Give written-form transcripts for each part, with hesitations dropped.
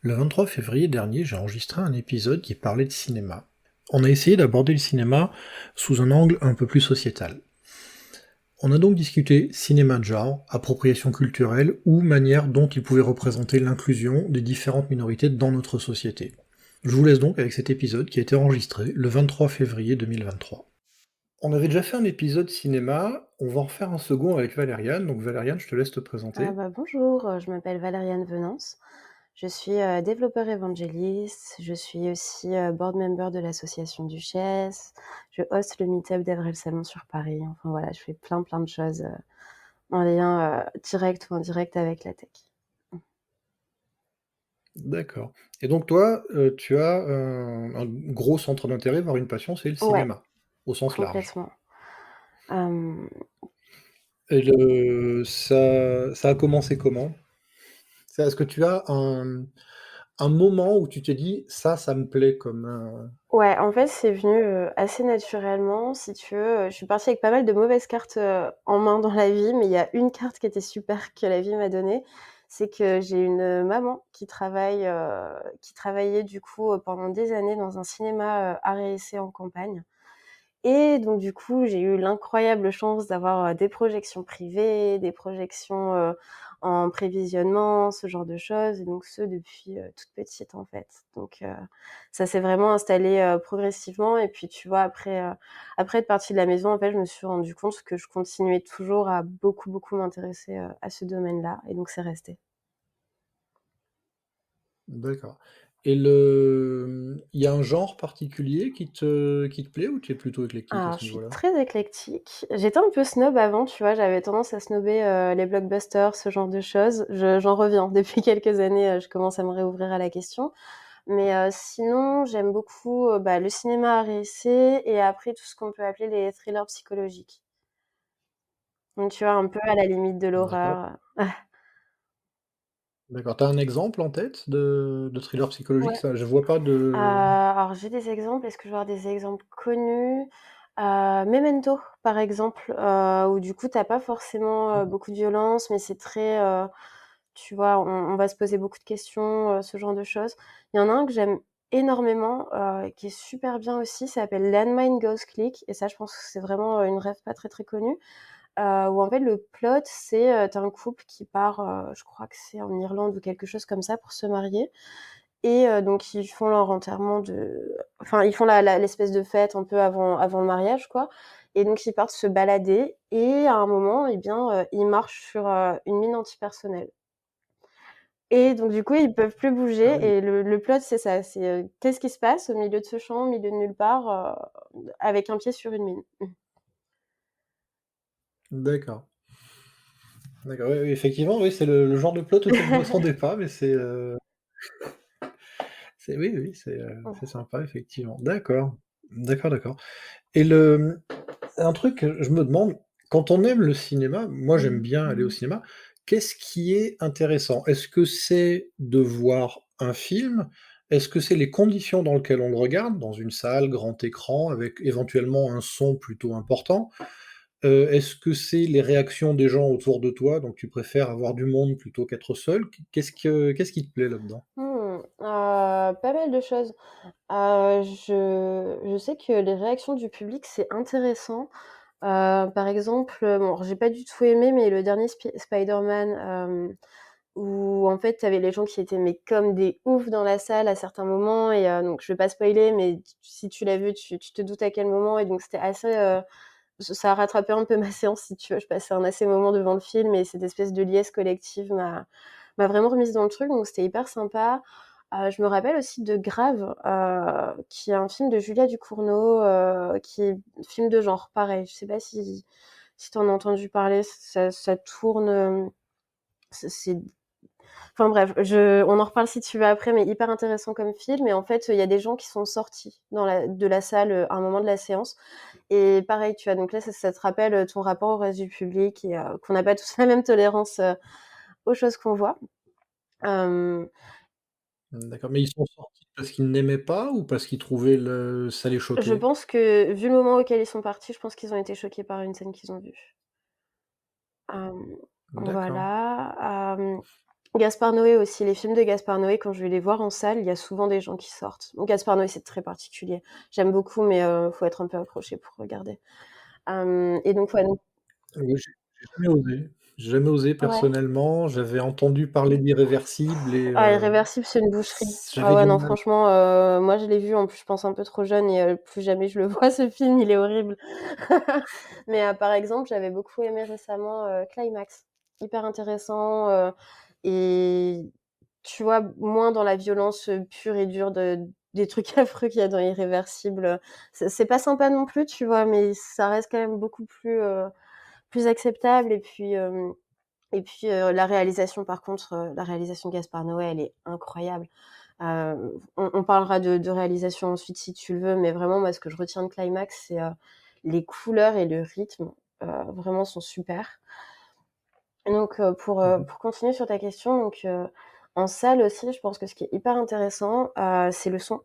Le 23 février dernier, j'ai enregistré un épisode qui parlait de cinéma. On a essayé d'aborder le cinéma sous un angle un peu plus sociétal. On a donc discuté cinéma de genre, appropriation culturelle ou manière dont il pouvait représenter l'inclusion des différentes minorités dans notre société. Je vous laisse donc avec cet épisode qui a été enregistré le 23 février 2023. On avait déjà fait un épisode cinéma, on va en refaire un second avec Valériane, donc Valériane, je te laisse te présenter. Bonjour, je m'appelle Valériane Venance. Je suis développeur évangéliste. Je suis aussi board member de l'association Duchesse. Je hoste le meet-up d'Avril Salon sur Paris. Enfin voilà, je fais plein de choses en lien direct ou indirect avec la tech. D'accord. Et donc toi, tu as un gros centre d'intérêt, voire une passion, c'est le Ouais, cinéma, au sens large. complètement. Euh, Et ça a commencé comment? Est-ce que tu as un moment où tu t'es dit: Ça me plaît comme, ouais, en fait, c'est venu assez naturellement, si tu veux. Je suis partie avec pas mal de mauvaises cartes en main dans la vie, mais il y a une carte qui était super que la vie m'a donnée. C'est que j'ai une maman qui travaillait du coup pendant des années dans un cinéma art et essai en campagne. Et donc du coup, j'ai eu l'incroyable chance d'avoir des projections privées, des projections en prévisionnement, ce genre de choses, et donc ce depuis toute petite en fait. Donc ça s'est vraiment installé progressivement. Et puis tu vois, après être partie de la maison, en fait, je me suis rendu compte que je continuais toujours à beaucoup m'intéresser à ce domaine-là, et donc c'est resté. d'accord. Et il y a un genre particulier qui te plaît ou tu es plutôt éclectique à Alors, ce je suis niveau-là? très éclectique. J'étais un peu snob avant, tu vois? J'avais tendance à snobber les blockbusters, ce genre de choses. J'en reviens. Depuis quelques années, je commence à me réouvrir à la question. Mais sinon, j'aime beaucoup le cinéma à réessai, et après tout ce qu'on peut appeler les thrillers psychologiques. Donc, tu vois, un peu à la limite de D'accord, l'horreur. d'accord. Tu as un exemple en tête de thriller psychologique? Ouais. Ça, je vois pas de. Alors j'ai des exemples. Est-ce que je vais avoir des exemples connus? Memento, par exemple, où du coup tu pas forcément beaucoup de violence, mais c'est très, tu vois, on va se poser beaucoup de questions, ce genre de choses. Il y en a un que j'aime énormément, qui est super bien aussi, ça s'appelle Landmine Goes Click, et ça, je pense que c'est vraiment une ref pas très connue, où en fait le plot c'est, tu un couple qui part, je crois que c'est en Irlande ou quelque chose comme ça, pour se marier. Et donc ils font leur enterrement enfin ils font l'espèce de fête un peu avant le mariage, quoi. Et donc ils partent se balader, et à un moment, eh bien, ils marchent sur une mine antipersonnelle. Et donc du coup, ils peuvent plus Ah bouger, oui, et le plot c'est ça, c'est qu'est-ce qui se passe au milieu de ce champ, au milieu de nulle part, avec un pied sur une mine? d'accord. D'accord, oui, oui, effectivement, oui, c'est le genre de plot auquel je m'attendais pas, mais oui, oui, c'est sympa effectivement. D'accord. D'accord, d'accord. Et un truc que je me demande, quand on aime le cinéma, moi j'aime bien aller au cinéma, qu'est-ce qui est intéressant? Est-ce que c'est de voir un film? Est-ce que c'est les conditions dans lesquelles on le regarde, dans une salle, grand écran, avec éventuellement un son plutôt important? Est-ce que c'est les réactions des gens autour de toi, donc tu préfères avoir du monde plutôt qu'être seul? Qu'est-ce qui te plaît là-dedans? Pas mal de choses. Je sais que les réactions du public, c'est intéressant. Par exemple, bon, j'ai pas du tout aimé, mais le dernier Spider-Man, où en fait, tu avais les gens qui étaient mais comme des oufs dans la salle à certains moments, et donc je vais pas spoiler, mais si tu l'as vu, tu te doutes à quel moment, et donc c'était assez, ça a rattrapé un peu ma séance, si tu veux. Je passais un assez moment devant le film, et cette espèce de liesse collective m'a vraiment remise dans le truc, donc c'était hyper sympa. Je me rappelle aussi de Grave, qui est un film de Julia Ducournau, qui est film de genre, pareil. Je sais pas si tu en as entendu parler. Ça tourne, c'est enfin bref, on en reparle si tu veux après, mais hyper intéressant comme film. Et en fait, il y a des gens qui sont sortis de la salle à un moment de la séance. Et pareil, tu vois, donc là, ça te rappelle ton rapport au reste du public, et qu'on n'a pas tous la même tolérance aux choses qu'on voit. Euh, D'accord, mais ils sont sortis parce qu'ils n'aimaient pas ou parce qu'ils trouvaient ça les je choquait? pense que, vu le moment auquel ils sont partis, je pense qu'ils ont été choqués par une scène qu'ils ont vue. Euh, D'accord. voilà. Gaspard Noé aussi, les films de Gaspard Noé, quand je vais les voir en salle, il y a souvent des gens qui sortent. Bon, Gaspard Noé, c'est très particulier. J'aime beaucoup, mais faut être un peu accroché pour regarder. Et donc ouais, donc Oui, j'ai jamais osé. J'ai jamais osé ouais. personnellement. J'avais entendu parler d'Irréversible et Ah, Irréversible, c'est une boucherie. Ah j'avais ouais, du non, mal. franchement, moi je l'ai vu, en plus je pense un peu trop jeune et plus jamais je le vois ce film, il est horrible. Mais par exemple, j'avais beaucoup aimé récemment, Climax. Hyper intéressant, et tu vois, moins dans la violence, pure et dure des trucs affreux qu'il y a dans Irréversible. C'est pas sympa non plus, tu vois? Mais ça reste quand même beaucoup plus acceptable et puis, la réalisation par contre, la réalisation de Gaspard Noé, elle est incroyable. On parlera de réalisation ensuite si tu le veux, mais vraiment moi ce que je retiens de Climax, c'est, les couleurs et le rythme, vraiment sont super. Et donc, Mmh mh. pour continuer sur ta question, donc, en salle aussi, je pense que ce qui est hyper intéressant, c'est le son.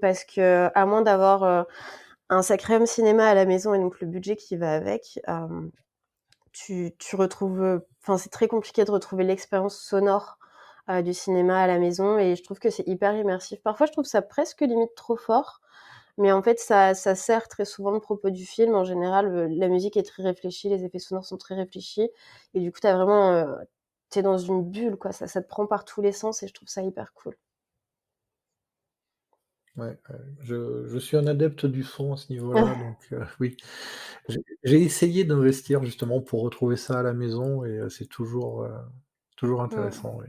Parce qu'à moins d'avoir, un sacré home cinéma à la maison et donc le budget qui va avec, tu retrouves, enfin, c'est très compliqué de retrouver l'expérience sonore, du cinéma à la maison et je trouve que c'est hyper immersif. Parfois, je trouve ça presque limite trop fort, mais en fait, ça sert très souvent le propos du film. En général, la musique est très réfléchie, les effets sonores sont très réfléchis et du coup, tu es dans une bulle, quoi. Ça te prend par tous les sens et je trouve ça hyper cool. Ouais, je suis un adepte du son à ce niveau-là, donc oui. J'ai essayé d'investir justement pour retrouver ça à la maison et c'est toujours Mmh. intéressant, oui.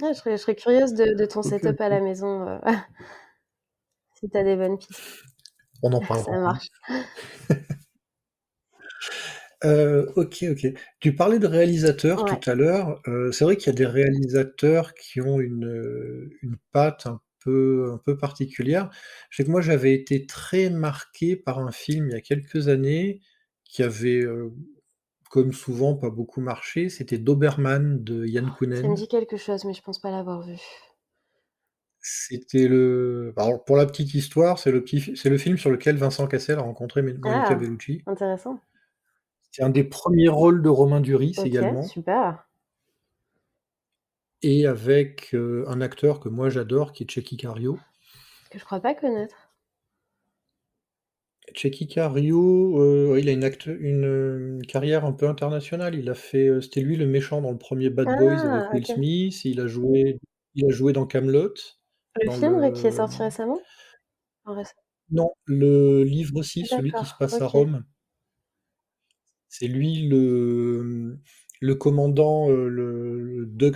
Ouais, je serais curieuse de ton OK, setup à la OK. maison, si tu as des bonnes pistes. On en parlera, Ça oui. marche. OK, OK. Tu parlais de réalisateurs tout Ouais. à l'heure, c'est vrai qu'il y a des réalisateurs qui ont une patte un peu particulière. Je sais que moi j'avais été très marqué par un film il y a quelques années qui avait, comme souvent pas beaucoup marché, c'était Doberman de Yann Ça me Kounen. dit quelque chose, mais je pense pas l'avoir vu. C'était le alors pour la petite histoire, c'est le film sur lequel Vincent Cassel a rencontré Monica Ah! Bellucci. Intéressant. C'est un des premiers rôles de Romain Duris OK, également. super. Et avec, un acteur que moi j'adore qui est Tchéky Karyo. Que je crois pas connaître. Tchéky Karyo, il a une carrière un peu internationale. Il a fait, c'était lui le méchant dans le premier Bad Boys avec Ah! Will OK. Smith. Il a joué dans Kaamelott, Le dans film qui est le sorti récemment? Enfin non, le livre aussi, celui qui se d'accord, passe à OK. Rome. C'est lui le commandant, le Dux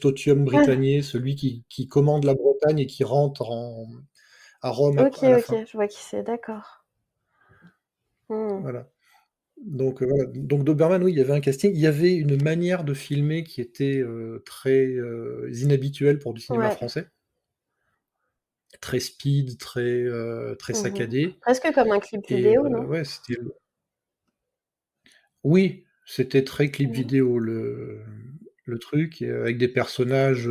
Totium Ah! Britanniae, celui qui commande la Bretagne et qui rentre à Rome OK, à la fin. OK, je vois qui c'est, d'accord. Mmh. Voilà. Donc voilà, donc Doberman, oui, il y avait un casting. Il y avait une manière de filmer qui était, très, inhabituelle pour du cinéma Ouais. français. Très speed, très Mmh. saccadé Presque comme un clip et vidéo, non? ouais, oui, c'était très clip Mmh. vidéo le truc et avec des personnages,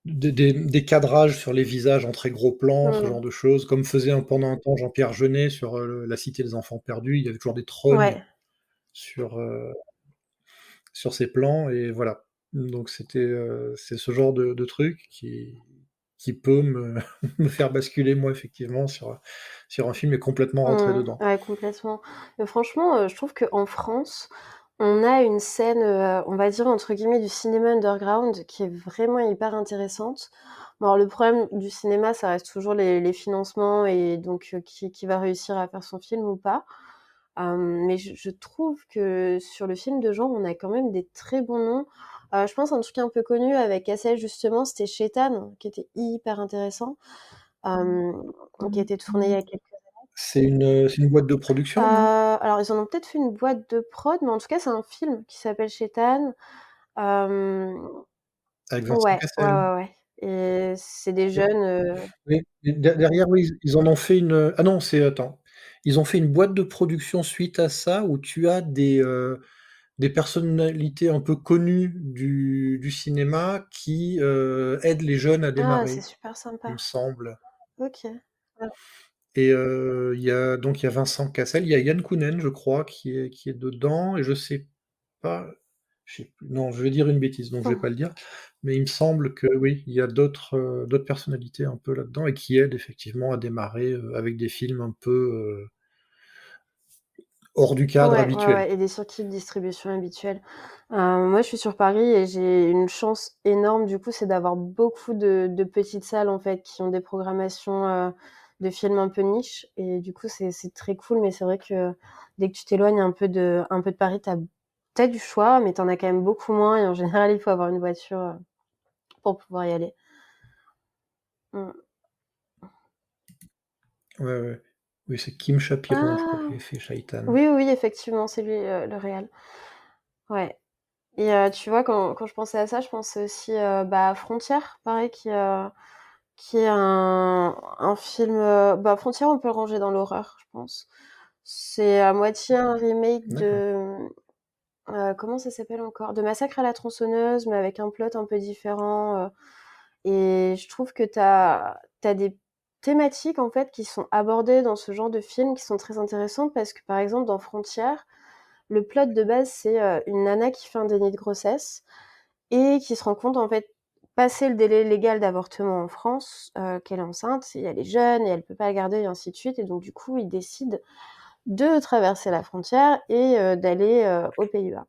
des cadrages sur les visages en très gros plan, ce Mmh. genre de choses, comme faisait pendant un temps Jean-Pierre Jeunet sur, La Cité des enfants perdus. Il y avait toujours des trognes Ouais. sur, sur ces plans et voilà. Donc c'est ce genre de truc qui peut me me faire basculer moi effectivement sur un film et complètement rentrer Mmh. dedans. Ouais, complètement. Franchement, je trouve qu'en France, on a une scène, on va dire entre guillemets «du cinéma underground» qui est vraiment hyper intéressante. Bon alors le problème du cinéma, ça reste toujours les financements et donc qui va réussir à faire son film ou pas. Mais je trouve que sur le film de genre, on a quand même des très bons noms. Je pense un truc un peu connu avec Cassel justement, c'était Shaitan, qui était hyper intéressant, hem, qui a été tourné il y a quelques. C'est une boîte de production, non? Alors ils en ont peut-être fait une boîte de prod, mais en tout cas, c'est un film qui s'appelle Shaitan. Hem, Avec Vincent ouais, ouais, Cassel? ouais, ouais et c'est des Et jeunes, oui, et derrière, oui, ils en ont fait une, ah non, attends, ils ont fait une boîte de production suite à ça où tu as des personnalités un peu connues du cinéma qui, aident les jeunes à ah, c'est démarrer, super il me sympa. semble. OK. Ouais. Et il y a Vincent Cassel, il y a Yann Kounen, je crois, qui est dedans et je sais pas, Je sais plus. Non, je vais dire une bêtise, donc je vais Mmh. pas le dire, mais il me semble que oui, il y a d'autres personnalités un peu là-dedans et qui aident effectivement à démarrer, avec des films un peu, hors du cadre Ouais, ouais, habituel. ouais et des circuits de distribution habituels. Moi, je suis sur Paris et j'ai une chance énorme, du coup, c'est d'avoir beaucoup de petites salles, en fait, qui ont des programmations, de films un peu niche et du coup, c'est très cool mais c'est vrai que dès que tu t'éloignes un peu de Paris, tu as du choix mais tu en as quand même beaucoup moins et en général, il faut avoir une voiture, pour pouvoir y aller. Mmh. Ouais, ouais. Oui, c'est Kim Shapiron, je crois, qui Ah! avait fait Shaitan. Oui, oui, effectivement, c'est lui, le réal. Ouais. Et tu vois, quand je pensais à ça, je pensais aussi, bah, à Frontières, pareil, qui est un film, bah, Frontières, on peut le ranger dans l'horreur, je pense. C'est à moitié un remake D'accord. comment ça s'appelle encore? De Massacre à la tronçonneuse, mais avec un plot un peu différent, et je trouve que tu as des thématiques, en fait, qui sont abordées dans ce genre de film qui sont très intéressantes parce que, par exemple, dans Frontières, le plot de base, c'est, une nana qui fait un déni de grossesse et qui se rend compte, en fait, passé le délai légal d'avortement en France, qu'elle est enceinte et elle est jeune et elle peut pas le garder et ainsi de suite et donc du coup, ils décident de traverser la frontière et d'aller, aux Pays-Bas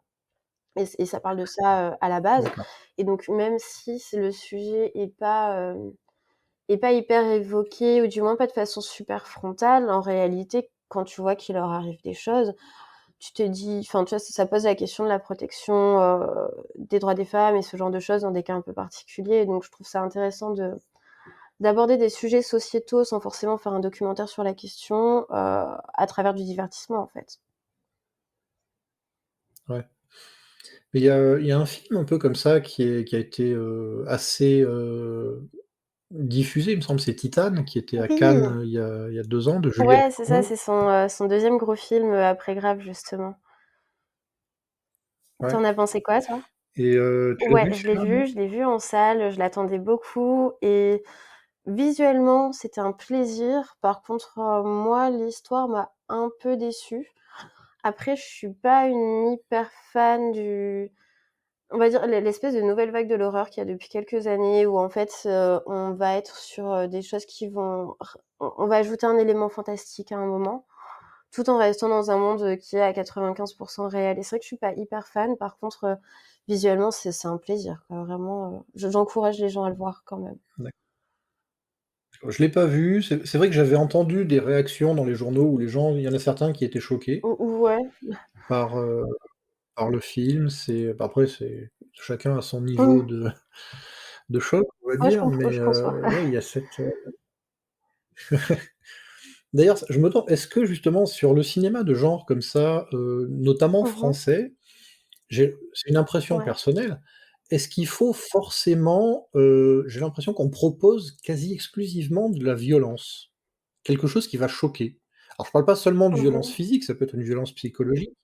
et ça parle de ça, à la base D'accord. et donc même si le sujet est pas hyper évoqué ou du moins pas de façon super frontale, en réalité, quand tu vois qu'il leur arrive des choses, tu te dis enfin, tu vois, ça pose la question de la protection, des droits des femmes et ce genre de choses dans des cas un peu particuliers donc je trouve ça intéressant d'aborder des sujets sociétaux sans forcément faire un documentaire sur la question, à travers du divertissement, en fait. Ouais. Mais il y a un film un peu comme ça qui a été, assez, diffusé, il me semble, c'est Titane, qui était à Cannes, Oui! il y a 2 ans, de Juliette Ouais, c'est ça, Armault. c'est son 2e gros film, après Grave, justement. Tu Ouais en as pensé quoi, toi? et tu l'as Ouais, vu celui-là, non? je l'ai vu en salle, je l'attendais beaucoup et visuellement, c'était un plaisir. Par contre, moi, l'histoire m'a un peu déçue. Après, je suis pas une hyper fan du on va dire l'espèce de nouvelle vague de l'horreur qu'il y a depuis quelques années où en fait, on va être sur, des choses qui vont r on va ajouter un élément fantastique à un moment, tout en restant dans un monde, qui est à 95 réel et c'est vrai que je suis pas hyper fan. Par contre, visuellement, c'est un plaisir, quoi, vraiment, j'encourage les gens à le voir quand même. D'accord. Je l'ai pas vu, c'est vrai que j'avais entendu des réactions dans les journaux où les gens il y en a certains qui étaient choqués Ou ouais. par, par le film. Bah, après c'est chacun a son niveau Mmh. de choc, on va Ouais, dire, mais je conçois. ouais, il y a cette, d'ailleurs, je me demande, est-ce que justement sur le cinéma de genre comme ça, notamment Mmh mh. français, c'est une impression Ouais. personnelle, est-ce qu'il faut forcément, j'ai l'impression qu'on propose quasi exclusivement de la violence, quelque chose qui va choquer. Alors je parle pas seulement de Mmh violence mh. physique, ça peut être une violence psychologique,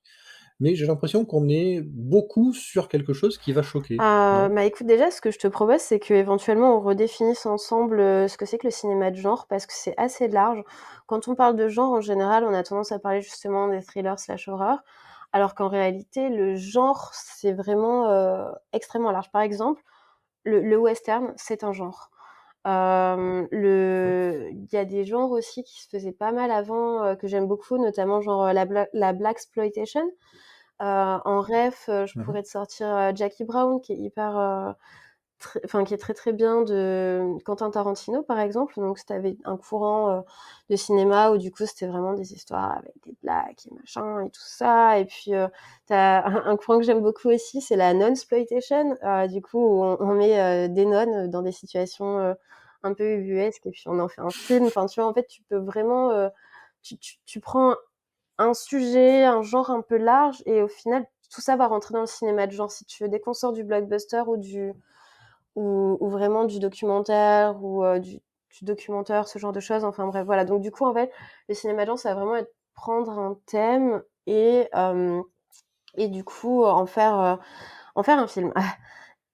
mais j'ai l'impression qu'on est beaucoup sur quelque chose qui va choquer, non? Bah, écoute, déjà, ce que je te propose, c'est qu'éventuellement, on redéfinisse ensemble, ce que c'est que le cinéma de genre, parce que c'est assez large. Quand on parle de genre, en général, on a tendance à parler justement des thrillers slash horreur, alors qu'en réalité, le genre, c'est vraiment, extrêmement large. Par exemple, le western, c'est un genre. Ouais. Il y a des genres aussi qui se faisaient pas mal avant, que j'aime beaucoup, notamment genre, la blaxploitation. En ref, je Mmh mh. pourrais te sortir, Jackie Brown qui est hyper, qui est très, très bien de Quentin Tarantino, par exemple. Donc si tu avais un courant, de cinéma où du coup c'était vraiment des histoires avec des blagues et machin et tout ça et puis, tu as un courant que j'aime beaucoup aussi, c'est la nonsploitation, du coup où on met, des nonnes dans des situations, un peu ubuesques et puis on en fait un film. Enfin, tu vois, en fait, tu peux vraiment, tu prends un sujet, un genre un peu large et au final, tout ça va rentrer dans le cinéma de genre, si tu veux. Dès qu'on sort du blockbuster ou vraiment du documentaire ou du documentaire, ce genre de choses, enfin bref, voilà. Donc du coup, en fait, le cinéma de genre, ça va vraiment être prendre un thème et du coup, en faire un film.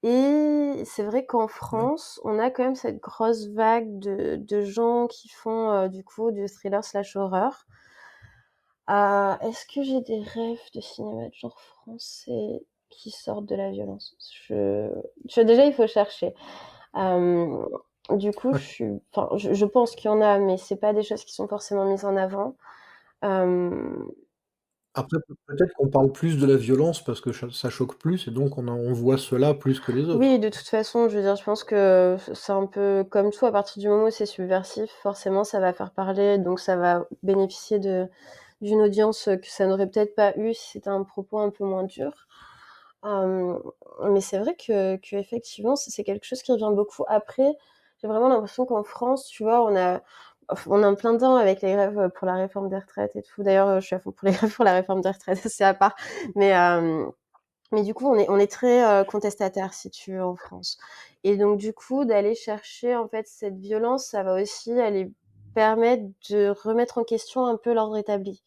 Et c'est vrai qu'en Ouais. France, on a quand même cette grosse vague de gens qui font, du coup, du thriller slash horreur. Est-ce que j'ai des rêves de cinéma de genre français? qui sortent de la violence. Déjà, il faut chercher. Euh, du coup, Ouais. je pense qu'il y en a, mais c'est pas des choses qui sont forcément mises en avant. Euh, Après, peut-être qu'on parle plus de la violence parce que ça choque plus et donc on voit cela plus que les oui, autres. de toute façon, je veux dire, je pense que c'est un peu comme tout, à partir du moment où c'est subversif, forcément, ça va faire parler, donc ça va bénéficier d'une audience que ça n'aurait peut-être pas eu si c'était un propos un peu moins dur. Euh, mais c'est vrai que effectivement, c'est quelque chose qui revient beaucoup. Après, j'ai vraiment l'impression qu'en France, tu vois, on est en plein dedans avec les grèves pour la réforme des retraites et tout. D'ailleurs, je suis à fond pour les grèves pour la réforme des retraites, c'est à part. Mais, euh, mais du coup, on est très contestataire, si tu veux, en France. Et donc, du coup, d'aller chercher en fait cette violence, ça va aussi aller permettre de remettre en question un peu l'ordre établi.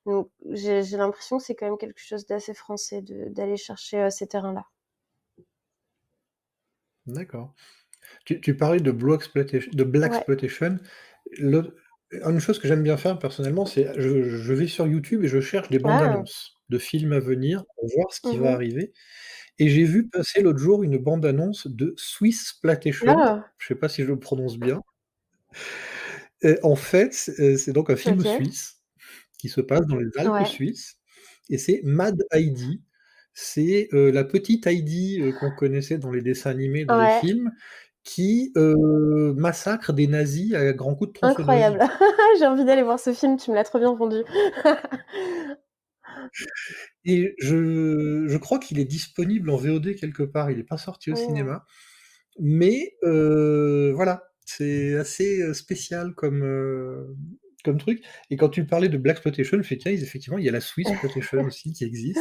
Donc, j'ai l'impression que c'est quand même quelque chose d'assez français d'aller chercher ces terrains-là. D'accord. Tu parlais de Ouais. Blaxploitation. Le Une chose que j'aime bien faire personnellement, c'est je vais sur YouTube et je cherche des bandes Ah. annonces de films à venir pour voir ce qui va Mhm. arriver et j'ai vu passer l'autre jour une bande annonce de Swissploitation, Ah. je sais pas si je le prononce bien. Et en fait, c'est donc un film Ok. suisse qui se passe dans les Alpes Ouais. suisses et c'est Mad Heidi. C'est, la petite Heidi, qu'on connaissait dans les dessins animés, dans les Ouais. films, qui, massacre des nazis à grands coups de tronçonneuse. Incroyable. J'ai envie d'aller voir ce film, tu me l'as trop bien vendu. Et je crois qu'il est disponible en VOD quelque part, il est pas sorti au Oh. cinéma, mais voilà, c'est assez, spécial comme truc et quand tu parlais de Blaxploitation, je fais: «Tiens, effectivement, il y a la Swissploitation aussi qui existe»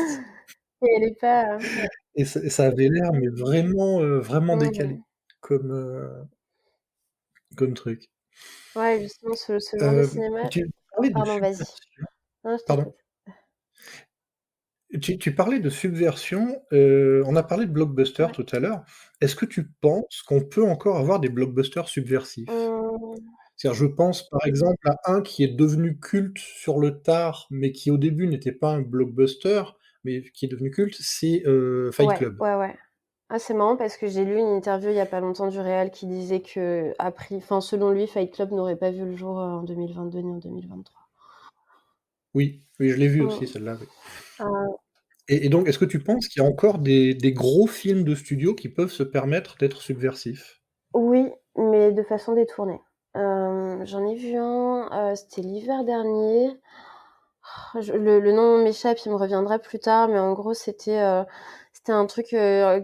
Et elle est pas. et ça avait l'air mais vraiment, vraiment décalé Mhm. comme, comme truc. Ouais, justement, ce genre de cinéma. Tu Oh, parlais de pardon, vas-y. subversion, Non, je pardon. t'écoute. Tu parlais de subversion, on a parlé de blockbuster Ouais. tout à l'heure. Est-ce que tu penses qu'on peut encore avoir des blockbusters subversifs? Hum, C'est-à-dire, je pense par exemple à un qui est devenu culte sur le tard, mais qui au début n'était pas un blockbuster, mais qui est devenu culte, c'est, Fight ouais, Club. ouais, ouais. Ah, c'est marrant parce que j'ai lu une interview il y a pas longtemps du réal qui disait que, enfin, selon lui, Fight Club n'aurait pas vu le jour en 2022 ni en 2023. Oui, oui, je l'ai vu aussi Hum. celle-là, oui. Euh, Et donc est-ce que tu penses qu'il y a encore des gros films de studio qui peuvent se permettre d'être subversifs? oui, mais de façon détournée. J'en ai vu un, c'était l'hiver dernier. Le nom m'échappe, il me reviendra plus tard, mais en gros, c'était un truc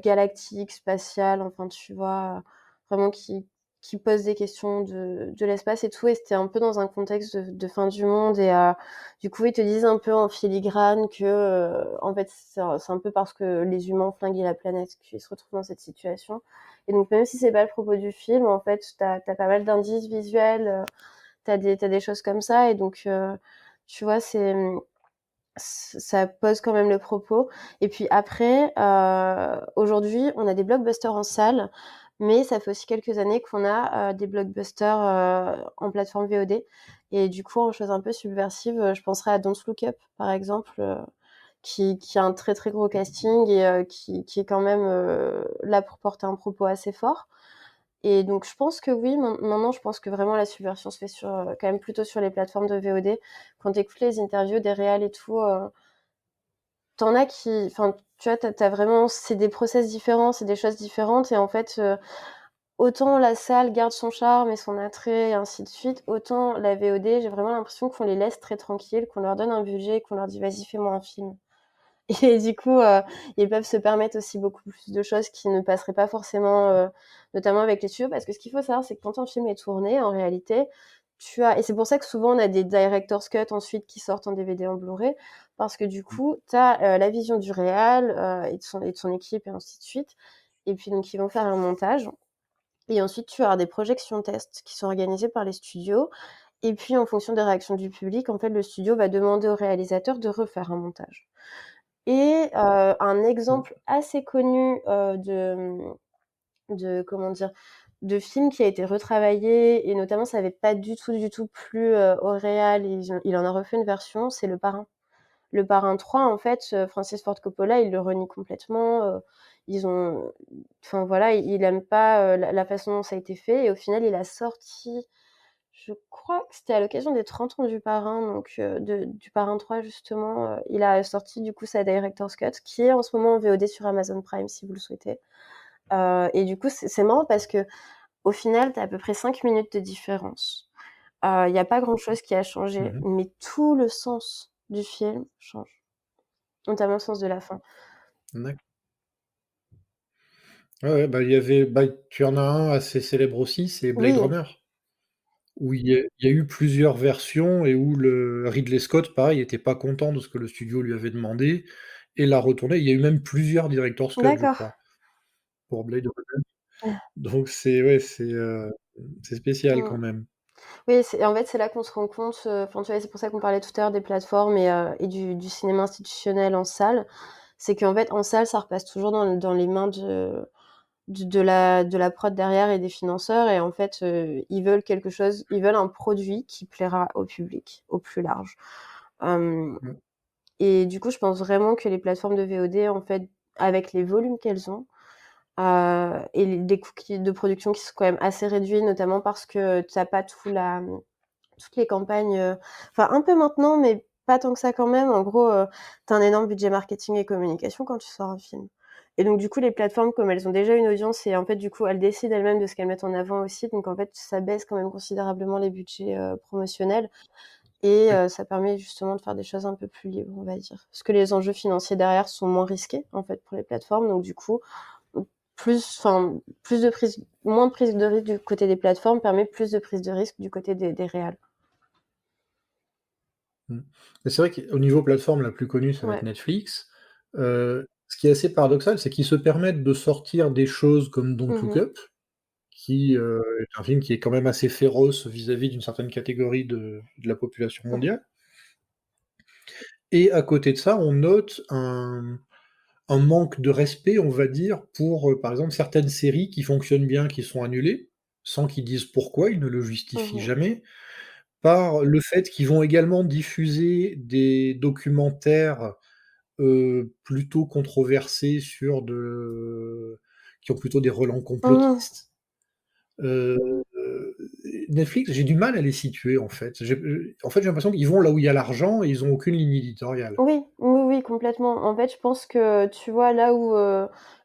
galactique, spatial, enfin, tu vois, vraiment qui pose des questions de l'espace et tout. Et c'était un peu dans un contexte de fin du monde. Et du coup, ils te disent un peu en filigrane que, en fait, c'est un peu parce que les humains ont flingué la planète qu'ils se retrouvent dans cette situation. Et donc, même si c'est pas le propos du film, en fait, t'as pas mal d'indices visuels, t'as des choses comme ça. Et donc, tu vois, ça pose quand même le propos. Et puis après, aujourd'hui, on a des blockbusters en salle, mais ça fait aussi quelques années qu'on a des blockbusters en plateforme VOD. Et du coup, en chose un peu subversive, je penserais à Don't Look Up, par exemple, qui a un très très gros casting et qui est quand même là pour porter un propos assez fort. Et donc je pense que oui, maintenant je pense que vraiment la subversion se fait quand même plutôt sur les plateformes de VOD. Quand tu écoutes les interviews des réals et tout, t'en as enfin, tu vois, t'as vraiment, c'est des process différents, c'est des choses différentes, et en fait, autant la salle garde son charme et son attrait et ainsi de suite, autant la VOD, j'ai vraiment l'impression qu'on les laisse très tranquilles, qu'on leur donne un budget, qu'on leur dit vas-y fais-moi un film. Et du coup, ils peuvent se permettre aussi beaucoup plus de choses qui ne passeraient pas forcément, notamment avec les studios. Parce que ce qu'il faut savoir, c'est que quand un film est tourné, en réalité, et c'est pour ça que souvent on a des director's cut ensuite qui sortent en DVD, en Blu-ray, parce que du coup, tu as la vision du réal et de son équipe et ainsi de suite. Et puis donc, ils vont faire un montage. Et ensuite, tu as des projections tests qui sont organisées par les studios. Et puis, en fonction des réactions du public, en fait, le studio va demander au réalisateur de refaire un montage. Et un exemple assez connu de comment dire, de film qui a été retravaillé, et notamment ça avait pas du tout plu au réal, il en a refait une version, c'est Le Parrain. Le Parrain 3, en fait, Francis Ford Coppola, il le renie complètement, ils ont enfin voilà, il aime pas, la façon dont ça a été fait et au final, il a sorti, je crois que c'était à l'occasion des 30 ans du Parrain, donc du Parrain 3 justement, il a sorti du coup sa director's cut qui est en ce moment en VOD sur Amazon Prime si vous le souhaitez. Et du coup, c'est marrant parce qu'au final, tu as à peu près 5 minutes de différence. Il y a pas grand-chose qui a changé, Mmh. mais tout le sens du film change, notamment le sens de la fin. D'acc Ouais, ouais, bah, il y avait bah, tu en as un assez célèbre aussi, c'est Blade Oui, Runner, où il y a eu plusieurs versions et où le Ridley Scott, pareil, était pas content de ce que le studio lui avait demandé et l'a retourné. Il y a eu même plusieurs director's cut, je d'accord. crois, pour Blade Runner. Donc c'est ouais, c'est spécial Mmh. quand même. Oui, c'est en fait, c'est là qu'on se rend compte, enfin, tu vois, c'est pour ça qu'on parlait tout à l'heure des plateformes et du cinéma institutionnel en salle. C'est qu'en fait, en salle, ça repasse toujours dans les mains de la prod derrière et des financeurs et en fait, ils veulent quelque chose, ils veulent un produit qui plaira au public, au plus large. Hem Mmh. Et du coup, je pense vraiment que les plateformes de VOD, en fait, avec les volumes qu'elles ont, et les coûts de production qui sont quand même assez réduits, notamment parce que tu as pas toutes les campagnes, enfin un peu maintenant, mais pas tant que ça quand même. En gros, tu as un énorme budget marketing et communication quand tu sors un film. Et donc du coup, les plateformes, comme elles ont déjà une audience et en fait, du coup, elles décident elles-mêmes de ce qu'elles mettent en avant aussi. Donc en fait, ça baisse quand même considérablement les budgets, promotionnels. Et Oui. ça permet justement de faire des choses un peu plus libres, on va dire. Parce que les enjeux financiers derrière sont moins risqués, en fait, pour les plateformes. Donc du coup, plus de prise moins de prise de risque du côté des plateformes permet plus de prise de risque du côté des réals. Mmh. Mais c'est vrai qu'au niveau plateforme, la plus connue, ça va être Ouais. Netflix. Ce qui est assez paradoxal, c'est qu'ils se permettent de sortir des choses comme Don't Mmh Look mh. Up, qui, est un film qui est quand même assez féroce vis-à-vis d'une certaine catégorie de la population Mmh. mondiale. Et à côté de ça, on note un manque de respect, on va dire, pour, par exemple, certaines séries qui fonctionnent bien, qui sont annulées, sans qu'ils disent pourquoi, ils ne le Mmh justifient mh. jamais, par le fait qu'ils vont également diffuser des documentaires, plutôt controversés sur qui ont plutôt des relents Mmh. complotistes. Heu, Netflix, j'ai du mal à les situer, en fait. En fait, j'ai l'impression qu'ils vont là où il y a l'argent et ils ont aucune ligne éditoriale. Oui, oui, oui, complètement. En fait, je pense que, tu vois, là où,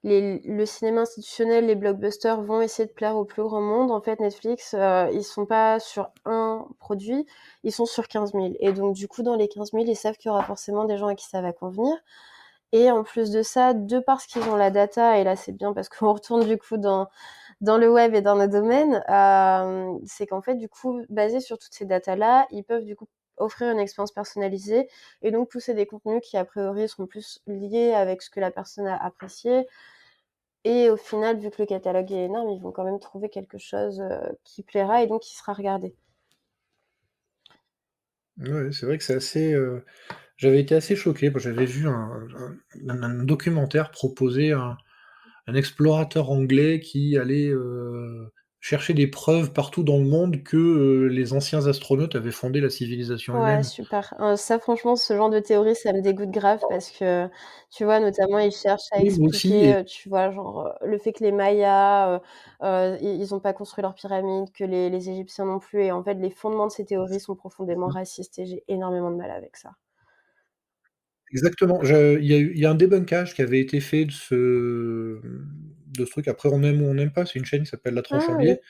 le cinéma institutionnel, les blockbusters vont essayer de plaire au plus grand monde, en fait, Netflix, ils sont pas sur un produit, ils sont sur 15 000 et donc du coup, dans les 15 000, ils savent qu'il y aura forcément des gens à qui ça va convenir et en plus de ça, de parce qu'ils ont la data et là, c'est bien parce qu'on retourne du coup dans le web et dans nos domaines, c'est qu'en fait, du coup, basé sur toutes ces datas-là, ils peuvent du coup offrir une expérience personnalisée et donc pousser des contenus qui, a priori, seront plus liés avec ce que la personne a apprécié. Et au final, vu que le catalogue est énorme, ils vont quand même trouver quelque chose qui plaira et donc qui sera regardé. Ouais, c'est vrai que c'est assez, j'avais été assez choqué, moi j'avais vu un documentaire proposer un explorateur anglais qui allait, chercher des preuves partout dans le monde que, les anciens astronautes avaient fondé la civilisation Ouais, humaine. super. Ça franchement, ce genre de théorie, ça me dégoûte grave parce que, tu vois, notamment, ils cherchent à Oui, moi aussi expliquer, et tu vois, genre, le fait que les Mayas, ils ont pas construit leurs pyramides, que les Égyptiens non plus et en fait, les fondements de ces théories sont profondément racistes et j'ai énormément de mal avec ça. exactement, il y a un débunkage qui avait été fait de ce truc. Après on aime ou on n'aime pas, c'est une chaîne qui s'appelle La Tronche en Ah oui. biais.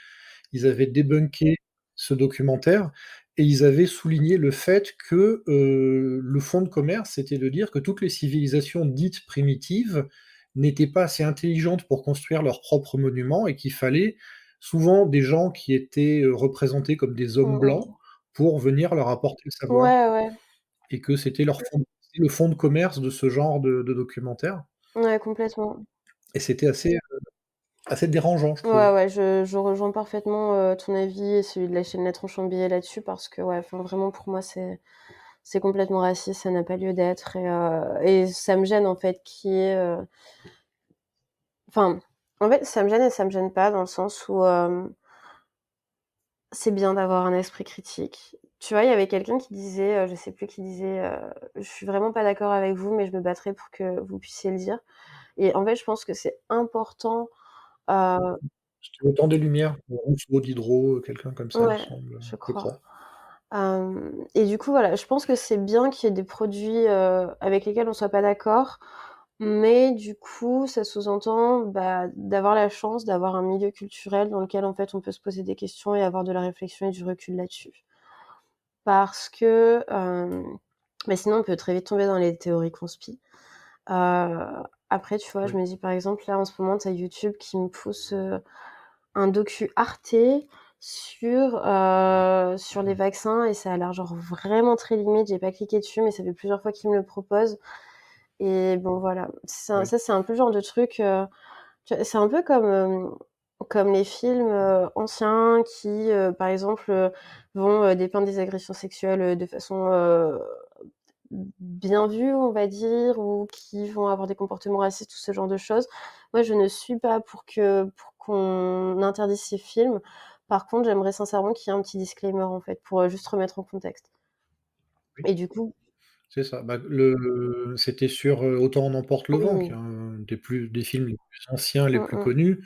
Ils avaient débunké ce documentaire et ils avaient souligné le fait que, le fond de commerce, c'était de dire que toutes les civilisations dites primitives n'étaient pas assez intelligentes pour construire leurs propres monuments et qu'il fallait souvent des gens qui étaient, représentés comme des hommes Mmh blancs mh. pour venir leur apporter le savoir Ouais, ouais. et que c'était le fond de commerce de ce genre de documentaire Ouais, complètement. et c'était assez dérangeant, je Ouais, trouve. ouais, je rejoins parfaitement, ton avis et celui de la chaîne La Tronche en Billet là-dessus parce que, ouais, enfin, vraiment pour moi, c'est complètement raciste, ça n'a pas lieu d'être et ça me gêne, en fait, qu'il y ait, enfin, en fait, ça me gêne et ça me gêne pas dans le sens où, c'est bien d'avoir un esprit critique. tu vois, il y avait quelqu'un qui disait, je sais plus qui disait, «Je suis vraiment pas d'accord avec vous, mais je me battrai pour que vous puissiez le dire» et en fait, je pense que c'est important, heu C'était Le Temps des Lumières, Rousseau, Diderot, quelqu'un comme ça, il me ouais, semble, je je crois. crois. Et du coup, voilà, je pense que c'est bien qu'il y ait des produits, avec lesquels on soit pas d'accord, mais du coup, ça sous-entend, bah, d'avoir la chance d'avoir un milieu culturel dans lequel, en fait, on peut se poser des questions et avoir de la réflexion et du recul là-dessus. Parce que, bah, sinon on peut très vite tomber dans les théories conspi. Heu, Après, tu vois, je Oui, me dis, par exemple, là, en ce moment, tu as YouTube qui me pousse, un docu Arte sur les vaccins et ça a l'air genre vraiment très limite. J'ai pas cliqué dessus, mais ça fait plusieurs fois qu'ils me le proposent et bon voilà. oui, Ça, c'est un peu le genre de truc, tu vois, c'est un peu comme, comme les films, anciens qui, par exemple, vont, dépeindre des agressions sexuelles, de façon, bien vue, on va dire, ou qui vont avoir des comportements racistes ou ce genre de choses. Moi, je ne suis pas pour qu'on interdise ces films. Par contre, j'aimerais sincèrement qu'il y ait un petit disclaimer, en fait, pour, juste remettre en contexte oui, et du coup c'est ça. Bah, c'était sur, Autant en emporte le vent, qui oui. est un des films les plus anciens, les Mmh plus mh. connus,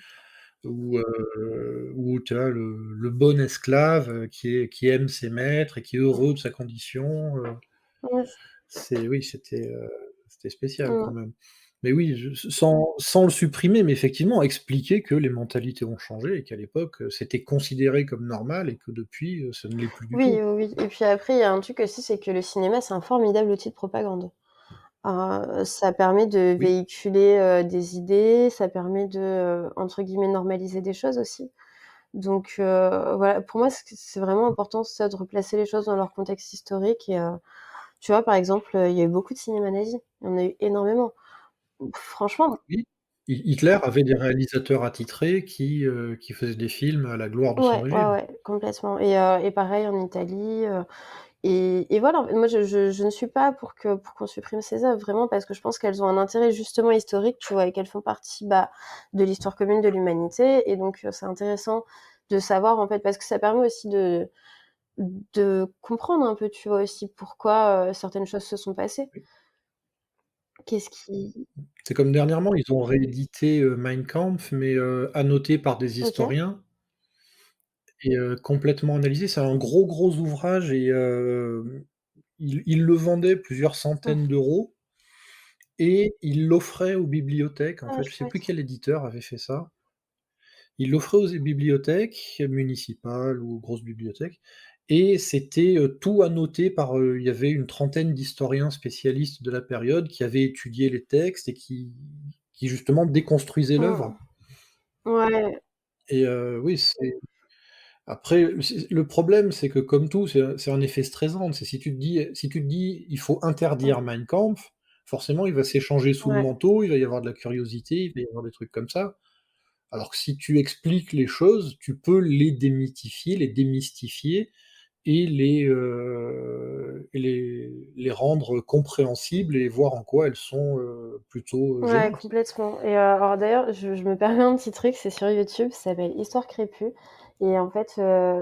où tu as le bon esclave, qui aime ses maîtres et qui est heureux de sa condition, Ouais, c'était spécial quand mmh. même. Mais oui, sans le supprimer, mais effectivement expliquer que les mentalités ont changé et qu'à l'époque, c'était considéré comme normal et que depuis, ça ne l'est plus du Oui, tout. oui, oui et puis après, il y a un truc aussi, c'est que le cinéma, c'est un formidable outil de propagande. Ça permet de Oui, véhiculer, des idées, ça permet de, entre guillemets «normaliser» des choses aussi. Donc voilà, pour moi, c'est vraiment important ça, de replacer les choses dans leur contexte historique et tu vois, par exemple, il y a eu beaucoup de cinéma nazi. Il y en a eu énormément. Franchement oui. Hitler avait des réalisateurs attitrés qui faisaient des films à la gloire de son ouais, ouais, régime. ouais, complètement et pareil en Italie, et voilà. Moi, je ne suis pas pour qu'on supprime ces œuvres, vraiment, parce que je pense qu'elles ont un intérêt justement historique, tu vois? Et qu'elles font partie, bah, de l'histoire commune de l'humanité et donc c'est intéressant de savoir, en fait, parce que ça permet aussi de comprendre un peu, tu vois, aussi pourquoi, certaines choses se sont passées. Oui. Qu'est-ce qui C'est comme dernièrement, ils ont réédité, Mein Kampf, mais, annoté par des OK. historiens et complètement analysé. C'est un gros, gros ouvrage et ils le vendaient plusieurs centaines Mmh. d'euros et ils l'offraient aux bibliothèques, en Ah fait. Je sais plus chouette. quel éditeur avait fait ça. Ils l'offraient aux bibliothèques municipales ou grosses bibliothèques et c'était, tout annoté par, il y avait une trentaine d'historiens spécialistes de la période qui avaient étudié les textes et qui justement déconstruisaient Mmh. l'œuvre Ouais, et oui, après, le problème, c'est que comme tout, c'est un effet stressant. C'est si tu te dis: «Il faut interdire mmh, Mein Kampf», forcément, il va s'échanger sous le ouais, manteau, il va y avoir de la curiosité, il va y avoir des trucs comme ça. Alors que si tu expliques les choses, tu peux les démythifier, les démystifier et les rendre compréhensibles et voir en quoi elles sont, plutôt, ouais, gênantes. complètement et alors d'ailleurs, je me permets un petit truc, c'est sur YouTube, ça s'appelle Histoire crépue et en fait,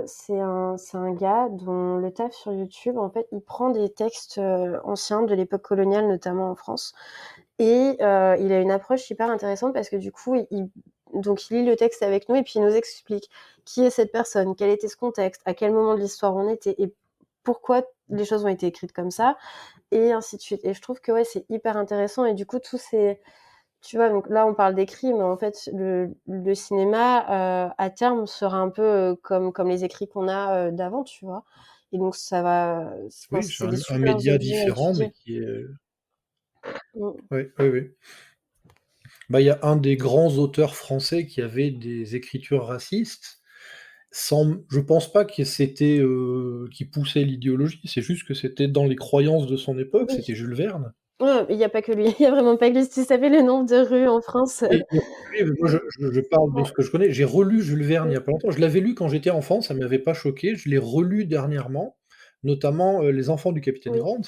c'est un gars dont le taf sur YouTube, en fait, il prend des textes, anciens de l'époque coloniale, notamment en France et il a une approche hyper intéressante parce que du coup, donc il lit le texte avec nous et puis il nous explique qui est cette personne, quel était ce contexte, à quel moment de l'histoire on était et pourquoi les choses ont été écrites comme ça et ainsi de suite et je trouve que, ouais, c'est hyper intéressant et du coup, tous ces tu vois, donc là, on parle d'écrit, mais en fait, le cinéma, à terme, sera un peu, comme les écrits qu'on a, d'avant, tu vois? Et donc ça va enfin, Oui, c'est c'est des un super média objets à différent, mais étudier. qui est, Mmh. oui, oui, oui. Bah, il y a un des grands auteurs français qui avait des écritures racistes, je pense pas que c'était, qu'il poussait l'idéologie, c'est juste que c'était dans les croyances de son époque, Oui. c'était Jules Verne. Ouais, il y a pas que lui, il y a vraiment pas que lui. Si tu savais le nombre de rues en France, Et oui, mais moi je parle de ouais, ce que je connais. J'ai relu Jules Verne il y oui, a pas longtemps. Je l'avais lu quand j'étais enfant, ça m'avait pas choqué. Je l'ai relu dernièrement, notamment, Les Enfants du Capitaine oui, Grant,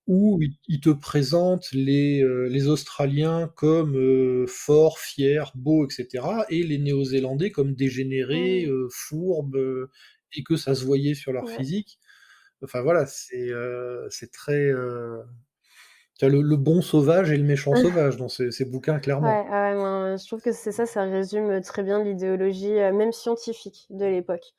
où il te présente les Australiens comme, forts, fiers, beaux et cetera et les Néo-Zélandais comme dégénérés, mmh, fourbes, et que ça se voyait sur leur ouais, physique. Enfin voilà, c'est très, tu as le bon sauvage et le méchant sauvage dans ces bouquins Ouais, clairement. ouais, ouais, non, je trouve que c'est ça, ça résume, très bien l'idéologie, même scientifique de l'époque.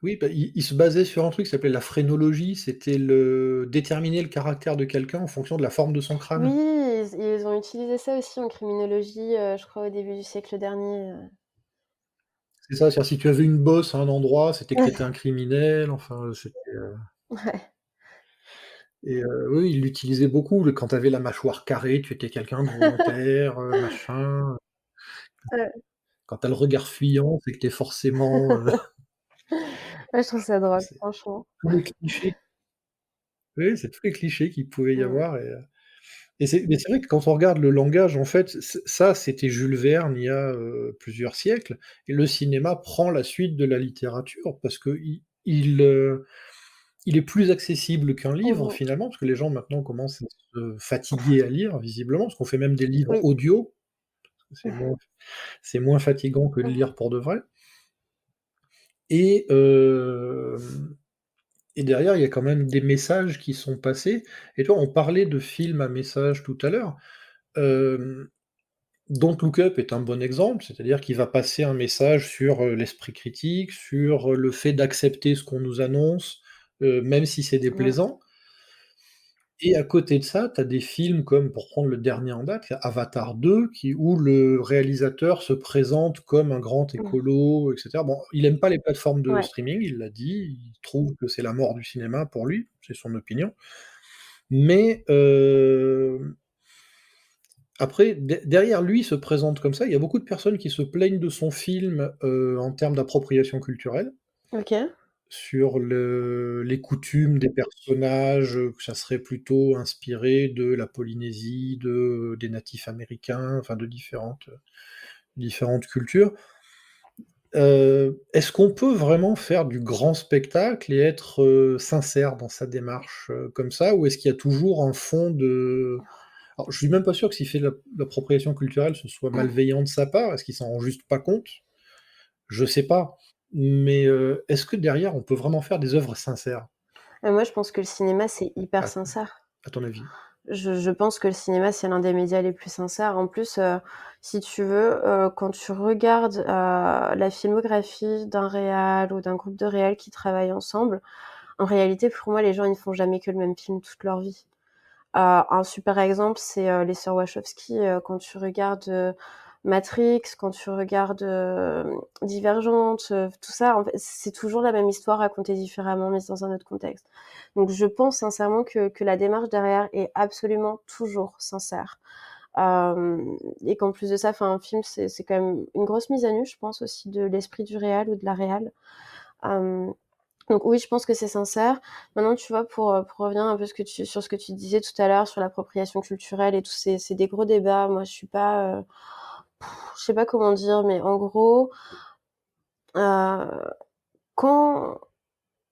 Oui, bah, il se basait sur un truc qui s'appelait la phrénologie, c'était le déterminer le caractère de quelqu'un en fonction de la forme de son Oui, crâne. ils ont utilisé ça aussi en criminologie, je crois au début du siècle dernier. C'est ça, c'est-à-dire si tu avais une bosse à un endroit, c'était que tu étais un criminel, enfin, c'était, Ouais, oui, il l'utilisait beaucoup, le quand tu avais la mâchoire carrée, tu étais quelqu'un de volontaire, machin. ouais. Quand tu as le regard fuyant, c'est que tu es forcément, Ouais, je trouve ça drôle, c'est franchement. tous les clichés oui, c'est tous les clichés qu'il pouvait y Mmh. avoir et c'est vrai que quand on regarde le langage, en fait, ça, c'était Jules Verne il y a, plusieurs siècles et le cinéma prend la suite de la littérature parce qu'il est plus accessible qu'un Mmh livre mh. finalement, parce que les gens maintenant commencent à se fatiguer à lire visiblement, parce qu'on fait même des livres Oui. audio, c'est moins fatigant que de Mmh. lire pour de vrai et et derrière, il y a quand même des messages qui sont passés et toi, on parlait de films à message tout à l'heure, hem Don't Look Up est un bon exemple, c'est-à-dire qu'il va passer un message sur, l'esprit critique, sur, le fait d'accepter ce qu'on nous annonce, même si c'est Mmh. déplaisant et à côté de ça, tu as des films comme, pour prendre le dernier en date, il y a Avatar 2 où le réalisateur se présente comme un grand Mmh. écolo et cetera. Bon, il aime pas les plateformes de Ouais. streaming, il l'a dit, il trouve que c'est la mort du cinéma pour lui, c'est son opinion. Mais, après, derrière lui, il se présente comme ça. Il y a beaucoup de personnes qui se plaignent de son film, en termes d'appropriation culturelle, OK. sur les coutumes des personnages, que ça serait plutôt inspiré de la Polynésie, des natifs américains, enfin de différentes cultures. Est-ce qu'on peut vraiment faire du grand spectacle et être, sincère dans sa démarche, comme ça? Ou est-ce qu'il y a toujours un fond de alors, je suis même pas sûr que s'il fait de l'appropriation culturelle, ce soit malveillant de sa part. Est-ce qu'il s'en rend juste pas compte? Je sais pas. Mais, est-ce que derrière, on peut vraiment faire des œuvres sincères? Moi, je pense que le cinéma, c'est hyper À sincère. à ton avis? Je pense que le cinéma, c'est l'un des médias les plus sincères. En plus, si tu veux, quand tu regardes, la filmographie d'un réal ou d'un groupe de réals qui travaillent ensemble, en réalité, pour moi, les gens, ils ne font jamais que le même film toute leur vie. Un super exemple, c'est, les sœurs Wachowski, quand tu regardes, Matrix, quand tu regardes, Divergente, tout ça, en fait, c'est toujours la même histoire racontée différemment, mais dans un autre contexte. Donc je pense sincèrement que la démarche derrière est absolument toujours sincère. Et qu'en plus de ça, enfin, un film, c'est quand même une grosse mise à nu, je pense aussi, de l'esprit du réal ou de la réal. Hem Donc oui, je pense que c'est sincère. Maintenant, tu vois, pour revenir un peu sur ce que tu disais tout à l'heure, sur l'appropriation culturelle et tout, c'est des gros débats. Moi, je suis pas, je sais pas comment dire, mais en gros, heu, quand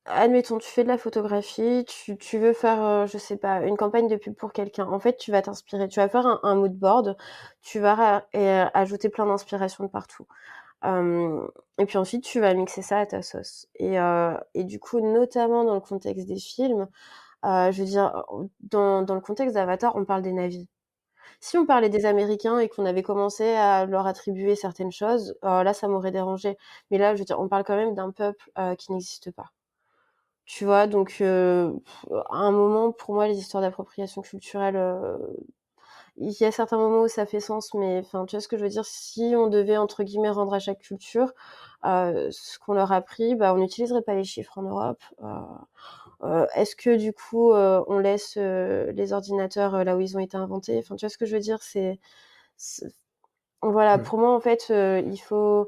admettons, tu fais de la photographie, tu veux faire, je sais pas, une campagne de pub pour quelqu'un. En fait, tu vas t'inspirer, tu vas faire un mood board, tu vas ajouter plein d'inspiration de partout. Hem Et puis ensuite, tu vas mixer ça à ta sauce et du coup, notamment dans le contexte des films, je veux dire, dans le contexte d'Avatar, on parle des navires. Si on parlait des Américains et qu'on avait commencé à leur attribuer certaines choses, là, ça m'aurait dérangée. Mais là, je veux dire, on parle quand même d'un peuple, qui n'existe pas. Tu vois? Donc à un moment, pour moi, les histoires d'appropriation culturelle, il y a certains moments où ça fait sens, mais enfin, tu vois ce que je veux dire? Si on devait, entre guillemets, «rendre à chaque culture», ce qu'on leur a appris, bah, on n'utiliserait pas les chiffres en Europe. Est-ce que du coup, on laisse, les ordinateurs, là où ils ont été inventés? Enfin, tu vois ce que je veux dire? C'est voilà, Oui. pour moi, en fait, il faut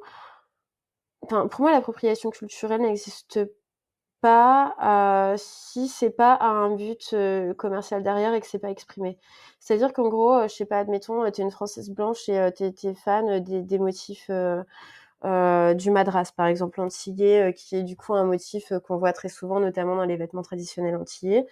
enfin, pour moi, l'appropriation culturelle n'existe pas, si c'est pas à un but, commercial derrière et que c'est pas exprimé. C'est-à-dire qu'en gros, je sais pas, admettons, tu es une Française blanche et tu es fan, des motifs, du madras, par exemple, antillais, qui est du coup un motif, qu'on voit très souvent, notamment dans les vêtements traditionnels antillais.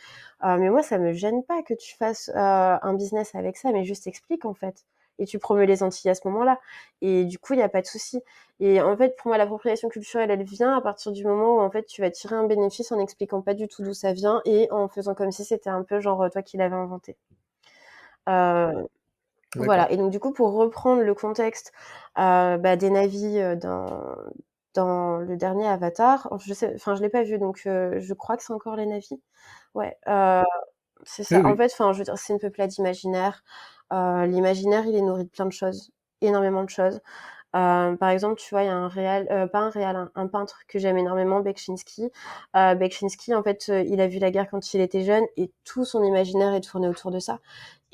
Mais moi, ça me gêne pas que tu fasses, un business avec ça, mais juste explique, en fait. et tu promeus les Antilles à ce moment-là et du coup, il y a pas de souci et en fait, pour moi, l'appropriation culturelle, elle vient à partir du moment où, en fait, tu vas tirer un bénéfice en expliquant pas du tout d'où ça vient et en faisant comme si c'était un peu genre, toi qui l'avais inventé. Heu, D'accord. voilà et donc du coup, pour reprendre le contexte, des navires, dans le dernier Avatar, je sais enfin, je l'ai pas vu donc je crois que c'est encore les navires. Ouais, c'est Oui, ça. En oui. fait, enfin, je veux dire, c'est une peuplade imaginaire. L'imaginaire, il est nourri de plein de choses, énormément de choses. Par exemple, tu vois, il y a un réal pas un réal, un peintre que j'aime énormément, Beksinski. Beksinski, en fait, il a vu la guerre quand il était jeune et tout son imaginaire est tourné autour de ça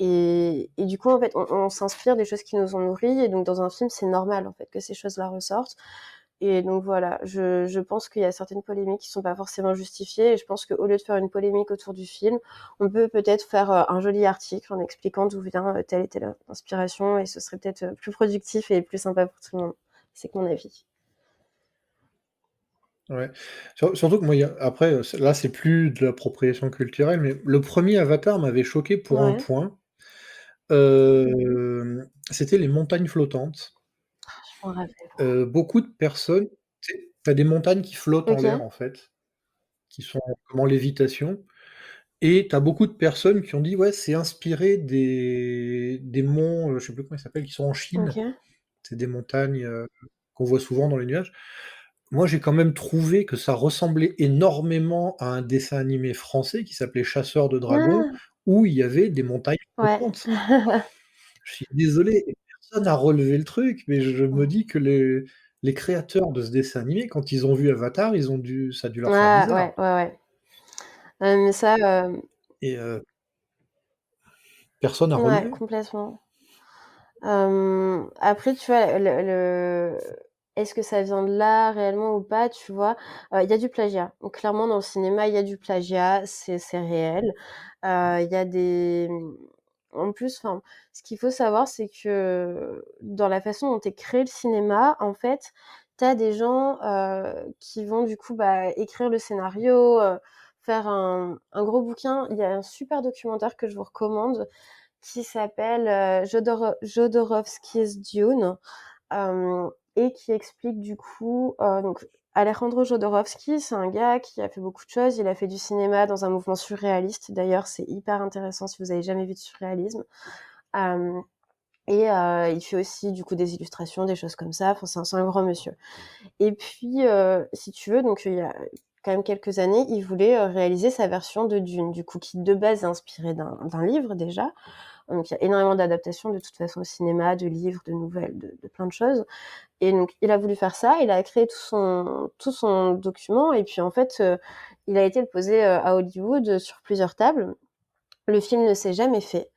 et du coup, en fait, on s'inspire des choses qui nous ont nourris et donc dans un film, c'est normal, en fait, que ces choses-là ressortent et donc voilà, je pense qu'il y a certaines polémiques qui sont pas forcément justifiées et je pense qu'au lieu de faire une polémique autour du film, on peut peut-être faire, un joli article en expliquant d'où vient, telle et telle inspiration et ce serait peut-être, plus productif et plus sympa pour tout le monde. C'est que mon avis. Ouais. Surtout que moi, il y a après, là, c'est plus de l'appropriation culturelle, mais le premier Avatar m'avait choqué pour un Ouais, point, c'était les montagnes flottantes. je m'en rappelle. Beaucoup de personnes tu sais, tu as des montagnes qui flottent en l'air, OK, en fait, qui sont comme en lévitation et tu as beaucoup de personnes qui ont dit: «Ouais, c'est inspiré des monts», je sais plus comment ils s'appellent, qui sont en Chine. OK. C'est des montagnes, qu'on voit souvent dans les nuages. Moi, j'ai quand même trouvé que ça ressemblait énormément à un dessin animé français qui s'appelait Chasseurs de dragons, Ah! où il y avait des montagnes Ouais. flottantes. Je suis désolé, personne n'a relevé le truc, mais je me dis que les créateurs de ce dessin animé, quand ils ont vu Avatar, ils ont dû ça a dû leur faire Ah ouais, bizarre ouais, ouais. Mais ça, et personne n'a ouais, relevé. complètement. Après, tu vois, le est-ce que ça vient de là réellement ou pas, tu vois? Il y a du plagiat. Donc clairement, dans le cinéma, il y a du plagiat, c'est réel. Il y a des en plus, enfin, ce qu'il faut savoir, c'est que dans la façon dont est créé le cinéma, en fait, tu as des gens, qui vont du coup, écrire le scénario, faire un gros bouquin. Il y a un super documentaire que je vous recommande qui s'appelle, Jodorowsky's Dune, et qui explique du coup, donc Alejandro Jodorowsky, c'est un gars qui a fait beaucoup de choses. Il a fait du cinéma dans un mouvement surréaliste. D'ailleurs, c'est hyper intéressant si vous avez jamais vu de surréalisme. Hem il fait aussi du coup des illustrations, des choses comme ça. Enfin, c'est un grand monsieur et puis, si tu veux, donc il y a quand même quelques années, il voulait, réaliser sa version de Dune, du coup, qui de base est inspiré d'un livre déjà. Donc il y a énormément d'adaptations de toute façon au cinéma, de livres, de nouvelles, de plein de choses et donc il a voulu faire ça, il a créé tout son document et puis en fait, il a été le poser, à Hollywood, sur plusieurs tables. Le film ne s'est jamais fait.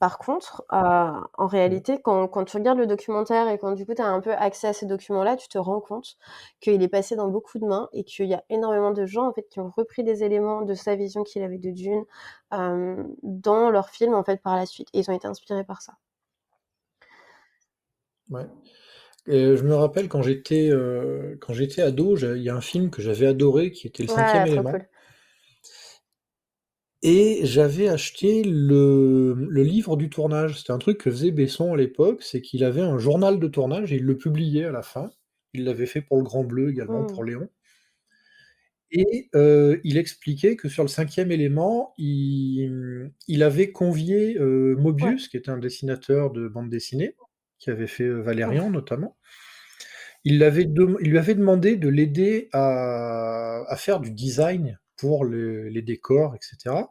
Par contre, en Mmh. réalité, quand tu regardes le documentaire et quand du coup tu as un peu accès à ces documents-là, tu te rends compte qu'il est passé dans beaucoup de mains et qu'il y a énormément de gens, en fait, qui ont repris des éléments de sa vision qu'il avait de Dune, dans leurs films, en fait, par la suite et ils ont été inspirés par ça. Ouais et je me rappelle quand j'étais ado, il y a un film que j'avais adoré qui était Le Cinquième Ouais, trop Élément cool. et j'avais acheté le livre du tournage. C'était un truc que faisait Besson à l'époque, c'est qu'il avait un journal de tournage et il le publiait à la fin. Il l'avait fait pour Le Grand Bleu également, Mmh. pour Léon et il expliquait que sur Le Cinquième Élément, il avait convié, Ouais. Moebius, qui était un dessinateur de bande dessinée, qui avait fait, Valérian notamment. Il lui avait demandé de l'aider à faire du design pour les décors et cetera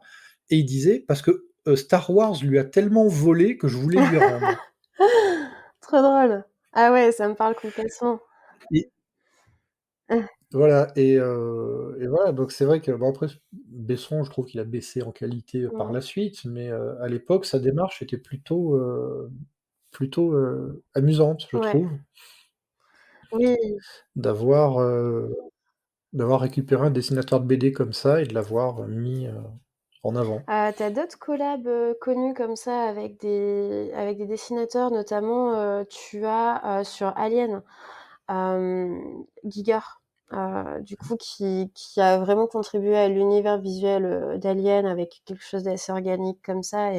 et il disait: «Parce que, Star Wars lui a tellement volé que je voulais lui rendre» Trop drôle. Ah ouais, ça me parle complètement. et voilà et voilà donc c'est vrai que bon après Besson, je trouve qu'il a baissé en qualité, par Mmh. la suite, mais à l'époque, sa démarche était plutôt, amusante, je Ouais. trouve, Oui. d'avoir, d'avoir récupéré un dessinateur de BD comme ça et de l'avoir, mis, en avant. Tu d'autres collabs, connus comme ça avec des dessinateurs notamment, tu as, sur Alien, Giger, du coup qui a vraiment contribué à l'univers visuel, d'Alien avec quelque chose d'assez organique comme ça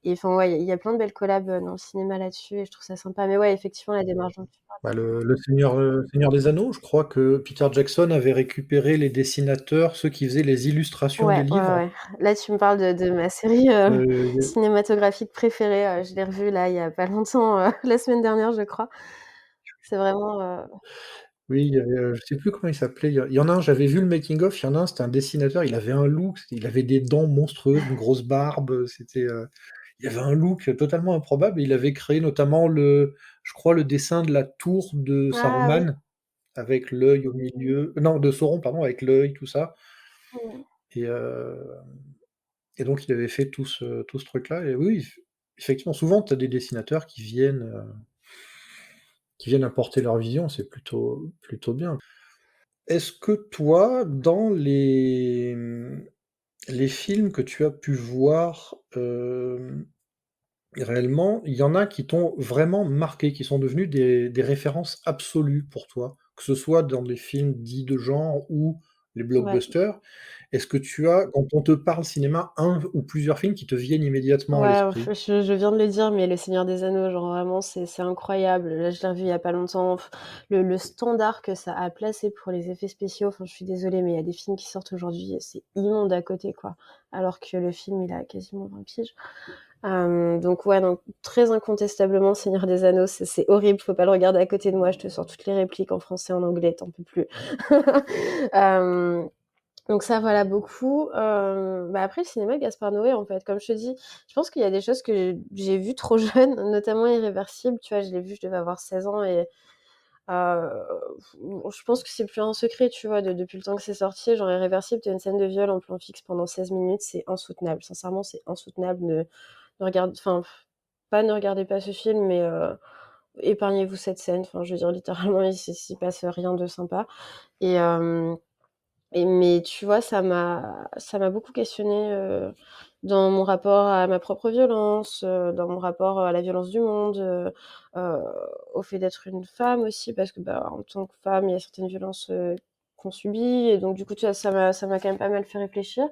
et enfin, ouais, il y a plein de belles collabs, dans le cinéma là-dessus et je trouve ça sympa. Mais ouais, effectivement, la démarche dont tu parles, Bah, c'est le Seigneur des Anneaux, je crois que Peter Jackson avait récupéré les dessinateurs, ceux qui faisaient les illustrations des ouais, ouais, livres. ouais. Là, tu me parles de ma série, Heu, cinématographique préférée, je l'ai revue là, il y a pas longtemps, la semaine dernière, je crois. C'est vraiment, oui, il y avait, je sais plus comment il s'appelait, il y en a un, j'avais vu le making of, il y en a un, c'était un dessinateur, il avait un look, il avait des dents monstrueuses, une grosse barbe, il avait un look totalement improbable et il avait créé notamment je crois le dessin de la tour de ah oui. Saruman, avec l'œil au milieu, non, de Sauron, pardon, avec l'œil, tout ça. Mmh. Et et donc il avait fait tout ce truc-là et oui, effectivement, souvent tu as des dessinateurs qui viennent apporter leur vision, c'est plutôt bien. Est-ce que toi, dans les films que tu as pu voir, réellement, il y en a qui t'ont vraiment marqué, qui sont devenus des références absolues pour toi? Que ce soit dans les films dits de genre ou les Ouais. blockbusters. Est-ce que tu as, quand on te parle cinéma, un ou plusieurs films qui te viennent immédiatement à Ouais, l'esprit? je viens de le dire, mais Le Seigneur des Anneaux, genre vraiment, c'est incroyable. Là, je l'ai revu il y a pas longtemps. Le standard que ça a placé pour les effets spéciaux, enfin, je suis désolée, mais il y a des films qui sortent aujourd'hui et c'est immonde à côté, quoi. Alors que le film, il a quasiment 20 piges. Donc ouais, donc très incontestablement, Le Seigneur des Anneaux, c'est horrible, faut pas le regarder à côté de moi, je te sors toutes les répliques en français, en anglais, tu en peux plus. Hem Donc ça, voilà, beaucoup. Bah, après le cinéma Gaspard Noé, en fait, comme je te dis, je pense qu'il y a des choses que j'ai vues trop jeune, notamment Irréversible, tu vois? Je l'ai vu, je devais avoir 16 ans et heu, je pense que c'est plus un secret, tu vois? Depuis le temps que c'est sorti, genre Irréversible, tu as une scène de viol en plan fixe pendant 16 minutes, c'est insoutenable. Sincèrement, c'est insoutenable. Ne regarde enfin, pas ne regardez pas ce film, mais épargnez-vous cette scène. Enfin, je veux dire littéralement, il s'y passe rien de sympa et hem mais tu vois, ça m'a beaucoup questionnée, dans mon rapport à ma propre violence, dans mon rapport à la violence du monde, heu, au fait d'être une femme aussi parce que, bah, en tant que femme, il y a certaines violences, qu'on subit et donc du coup, tu vois, ça m'a quand même pas mal fait réfléchir.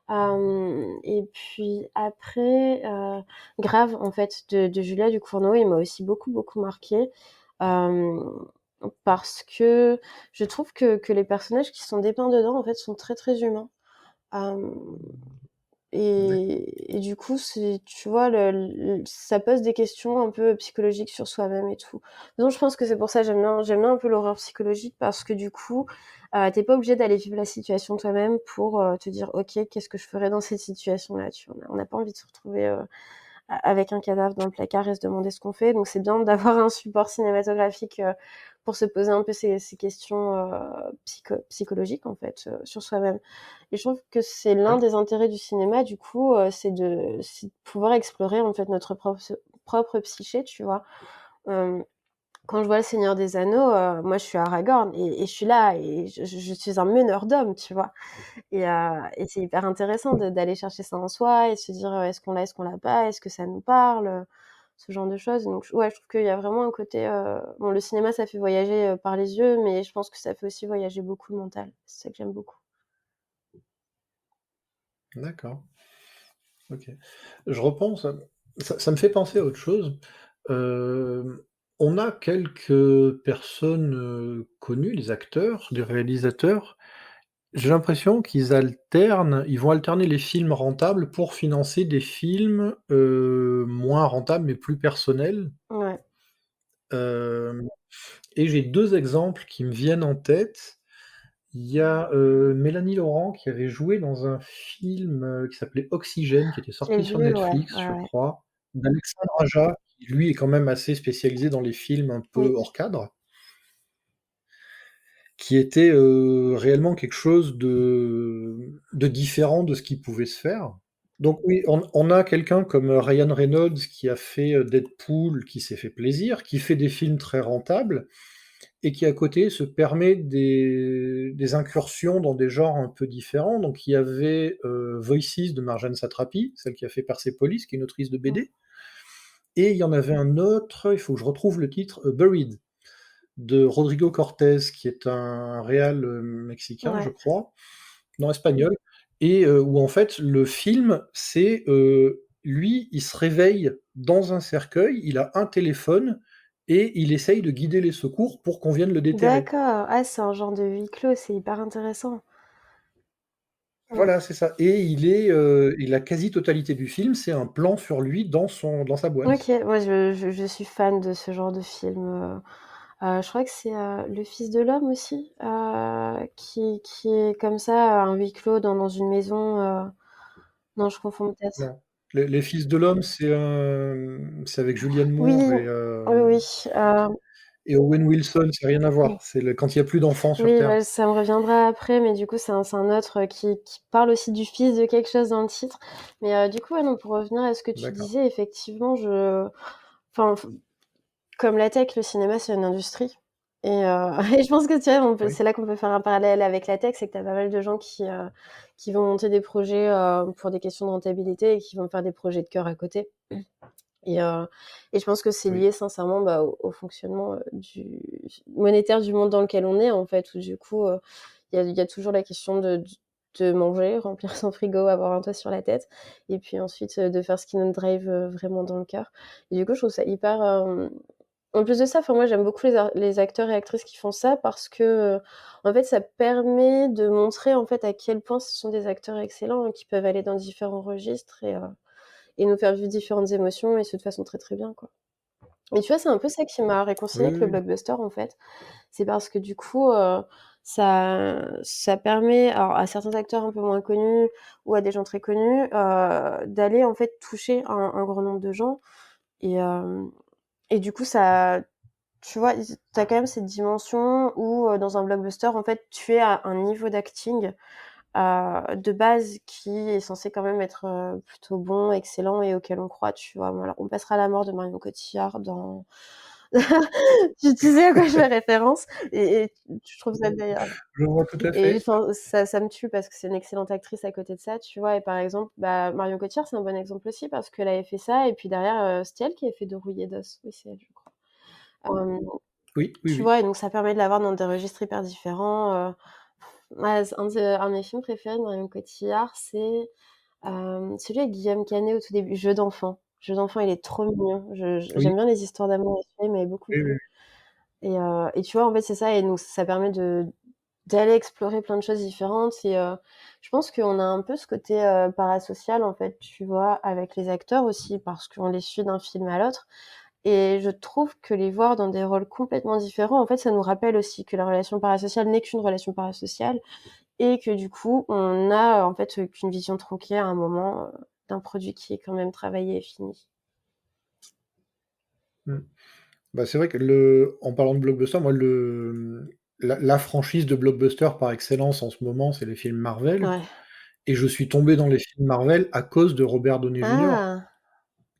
Et puis après, Grave, en fait, de Julia Ducournau, il m'a aussi beaucoup, beaucoup marquée, hem, parce que je trouve que les personnages qui sont dépeints dedans, en fait, sont très, très humains. Hem et du coup, c'est tu vois, ça pose des questions un peu psychologiques sur soi-même et tout. Donc je pense que c'est pour ça que j'aime bien un peu l'horreur psychologique parce que du coup, tu pas obligé d'aller vivre la situation toi-même pour, te dire: «OK, qu'est-ce que je ferais dans cette situation-là?» Tu vois? On n'a pas envie de se retrouver, avec un cadavre dans le placard et se demander ce qu'on fait. Donc c'est bien d'avoir un support cinématographique, pour se poser un peu ces questions, psychologiques en fait, sur soi-même. Et je trouve que c'est l'un Ouais. des intérêts du cinéma du coup, c'est de pouvoir explorer en fait notre propre psyché, tu vois? Hem Quand je vois Le Seigneur des Anneaux, moi je suis Aragorn et je suis là et je suis un meneur d'hommes, tu vois? Et c'est hyper intéressant d'aller chercher ça en soi et de se dire, «Est-ce qu'on l'a? Est-ce qu'on l'a pas? Est-ce que ça nous parle?» Ce genre de choses. Donc ouais, je trouve qu'il y a vraiment un côté, bon, le cinéma ça fait voyager, par les yeux, mais je pense que ça fait aussi voyager beaucoup le mental. C'est ça que j'aime beaucoup. D'accord, OK. Je repense, ça me fait penser à autre chose. Hem, on a quelques personnes, connues, des acteurs, des réalisateurs. J'ai l'impression ils vont alterner les films rentables pour financer des films, moins rentables, mais plus personnels. Ouais, Hem et j'ai 2 exemples qui me viennent en tête. Il y a, Mélanie Laurent qui avait joué dans un film, qui s'appelait Oxygène, qui était je l'ai sorti sur vu, ouais, Netflix, ouais, je ouais. crois, d'Alexandre Aja, qui lui est quand même assez spécialisé dans les films un peu Oui, hors cadre, qui était, réellement quelque chose de différent de ce qui pouvait se faire. Donc oui, on a quelqu'un comme, Ryan Reynolds qui a fait, Deadpool, qui s'est fait plaisir, qui fait des films très rentables et qui à côté se permet des incursions dans des genres un peu différents. Donc il y avait, Voices de Marjane Satrapi, celle qui a fait Persepolis, qui est une autrice de mmh, BD, et il y en avait un autre, il faut que je retrouve le titre, Buried de Rodrigo Cortés, qui est un réal, mexicain, je ouais, crois, non espagnol, et où en fait le film, c'est, lui, il se réveille dans un cercueil, il a un téléphone et il essaye de guider les secours pour qu'on vienne le déterrer. D'accord. Ah, c'est un genre de huis clos, c'est hyper intéressant. Mmh. Voilà, c'est ça et et la quasi-totalité du film, c'est un plan sur lui dans sa OK, boîte. moi je suis fan de ce genre de film, je crois que c'est, Le Fils de l'homme aussi, qui est comme ça, un huis clos dans une maison, non, je confonds peut-être. Non. Les Fils de l'homme, c'est avec Julianne Oui, Moore oui, oui, et Owen Wilson, c'est rien à voir. C'est quand il y a plus d'enfants sur oui, terre. bah, ça me reviendra après, mais du coup, c'est un autre, qui parle aussi du fils de quelque chose dans le titre. Mais, du coup, ouais, non, pour revenir à ce que tu D'accord. disais, effectivement, enfin, comme la tech, le cinéma, c'est une industrie et et je pense que, tu vois, Oui, c'est là qu'on peut faire un parallèle avec la tech, c'est que tu as pas mal de gens qui vont monter des projets, pour des questions de rentabilité et qui vont faire des projets de cœur à côté et heu et je pense que c'est oui. lié sincèrement, bah, au fonctionnement, du monétaire du monde dans lequel on est, en fait, où du coup, il y a toujours la question de manger, remplir son frigo, avoir un toit sur la tête et puis ensuite, de faire ce qui nous drive, vraiment dans le cœur et du coup, je trouve ça hyper, en plus de ça, enfin moi j'aime beaucoup les acteurs et actrices qui font ça parce que, en fait ça permet de montrer en fait à quel point ce sont des acteurs excellents et qui peuvent aller dans différents registres et nous faire vivre différentes émotions et ce de façon très, très bien, quoi. Et tu vois, c'est un peu ça qui m'a réconciliée Oui, avec le oui, oui. blockbuster en fait. C'est parce que du coup, ça permet alors à certains acteurs un peu moins connus ou à des gens très connus, d'aller en fait toucher un grand nombre de gens et hem et du coup ça tu vois, tu as quand même cette dimension où, dans un blockbuster, en fait, tu es à un niveau d'acting, de base qui est censé quand même être, plutôt bon, excellent et auquel on croit, tu vois? Bon, alors, On passera la mort de Marion Cotillard dans tu sais à quoi je fais référence et je trouve ça d'ailleurs Je vois tout à et fait. enfin, ça me tue parce que c'est une excellente actrice à côté de ça, tu vois? Et par exemple, bah, Marion Cotillard, c'est un bon exemple aussi parce qu'elle avait fait ça et puis derrière, c'était elle qui avait fait De rouillé d'os. Oui, c'est elle, je crois. Hem Oui, oui, Tu oui. vois? Et donc ça permet de l'avoir dans des registres hyper différents, ouais, c'est un de mes films préférés de Marion Cotillard, c'est, celui avec Guillaume Canet au tout début, Jeux d'enfant. Jeux d'enfant, il est trop mignon. Oui, J'aime bien les histoires d'amour et celui-là, il m'avait beaucoup oui, plu oui. et tu vois, en fait, c'est ça et donc ça permet d'aller explorer plein de choses différentes et je pense qu'on a un peu ce côté, parasocial, en fait, tu vois? Avec les acteurs aussi parce qu'on les suit d'un film à l'autre et je trouve que les voir dans des rôles complètement différents, en fait, ça nous rappelle aussi que la relation parasociale n'est qu'une relation parasociale et que du coup, on a, en fait, qu'une vision tronquée à un moment, d'un produit qui est quand même travaillé et fini. Mmh. Bah, c'est vrai que en parlant de blockbuster, moi la franchise de blockbuster par excellence en ce moment, c'est les films Marvel Ouais. et je suis tombé dans les films Marvel à cause de Robert Downey Jr. Ah!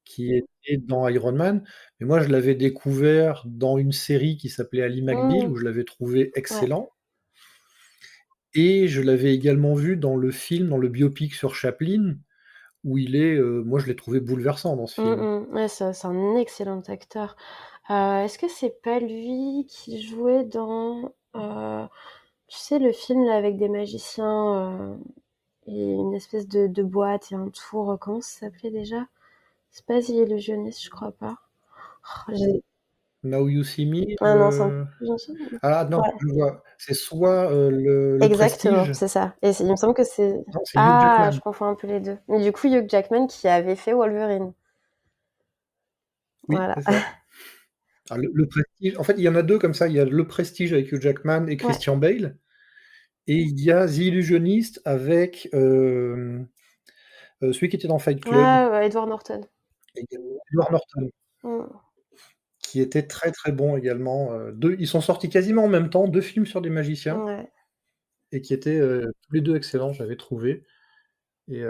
qui était dans Iron Man. Mais moi, je l'avais découvert dans une série qui s'appelait Ally McBeal, Mmh. où je l'avais trouvé Ouais. excellent et je l'avais également vu dans le biopic sur Chaplin, où moi, je l'ai trouvé bouleversant dans ce Mmh film. mh. Ouais, ça c'est un excellent acteur. Est-ce que c'est pas lui qui jouait dans, tu sais, le film là avec des magiciens, et une espèce de boîte et un tour, comment ça s'appelait déjà? C'est pas The Illusionist, je crois pas. Oh, j'ai Now You See Me, ah non, c'est un peu plus ancien. ah non, Ouais, je vois, c'est soit, le exactement, Prestige. c'est ça et il me semble que c'est Non, c'est Hugh ah, je Jackman. confonds un peu les 2. Mais du coup, Hugh Jackman qui avait fait Wolverine. Oui, Voilà. c'est ça. Ah, le Prestige, en fait, il y en a 2 comme ça, il y a le Prestige avec Hugh Jackman et Ouais. Christian Bale et il y a The Illusionist avec, celui qui était dans Fight Club, Ah, ouais, Edward Norton. également Edward Norton, Mmh. qui était très, très bon également, 2 ils sont sortis quasiment en même temps, 2 films sur des magiciens Ouais. et qui étaient, tous les 2 excellents, j'avais trouvé et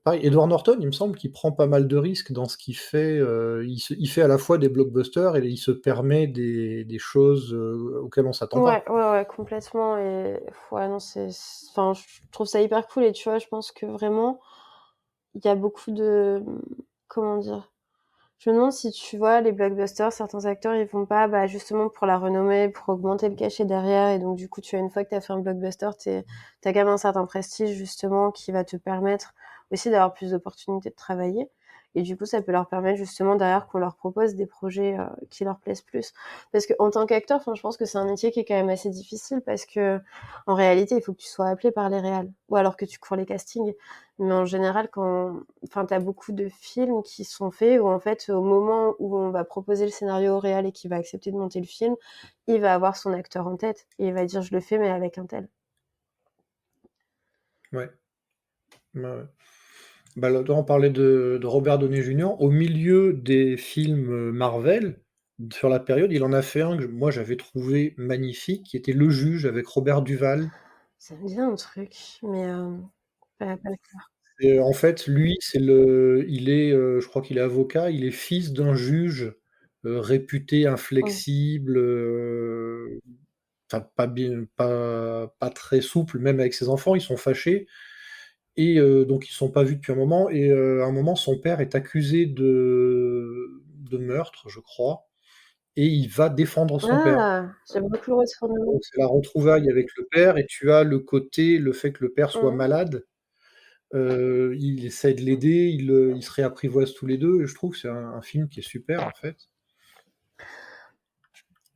pareil, Edward Norton, il me semble qu'il prend pas mal de risques dans ce qu'il fait, il fait à la fois des blockbusters et il se permet des choses, auxquelles on s'attend Ouais, pas. ouais, ouais, complètement et ouais, non, enfin, je trouve ça hyper cool et tu vois, je pense que vraiment, il y a beaucoup de, comment dire? Je me demande si tu vois les blockbusters, certains acteurs, ils font pas, bah, justement pour la renommée, pour augmenter le cachet derrière et donc du coup, tu as une fois que tu as fait un blockbuster, tu as quand même un certain prestige justement qui va te permettre aussi d'avoir plus d'opportunités de travailler et du coup, ça peut leur permettre justement derrière qu'on leur propose des projets, qui leur plaisent plus. Parce qu'en tant qu'acteur, enfin, je pense que c'est un métier qui est quand même assez difficile parce qu'en réalité, il faut que tu sois appelé par les réals ou alors que tu cours les castings. Mais en général, enfin, tu as beaucoup de films qui sont faits où en fait, au moment où on va proposer le scénario au réal et qu'il va accepter de monter le film, il va avoir son acteur en tête et il va dire: «Je le fais mais avec un tel». Ouais. Ouais, ouais. Bah, là, on parlait de Robert Downey Jr. Au milieu des films, Marvel, sur la période, il en a fait un que moi j'avais trouvé magnifique, qui était Le Juge avec Robert Duvall. Ça me dit un truc, mais pas clair. Et en fait, lui, je crois qu'il est avocat, il est fils d'un juge, réputé Mmh. inflexible, enfin pas très souple, même avec ses enfants, ils sont fâchés et donc ils se sont pas vus depuis un moment et à un moment, son père est accusé de meurtre, je crois et il va défendre son père. Ah! J'aime beaucoup le retournement. Donc c'est la retrouvaille avec le père et tu as le fait que le père soit Mmh. malade. Il essaie de l'aider, ils se réapprivoisent tous les 2 et je trouve que c'est un film qui est super, en fait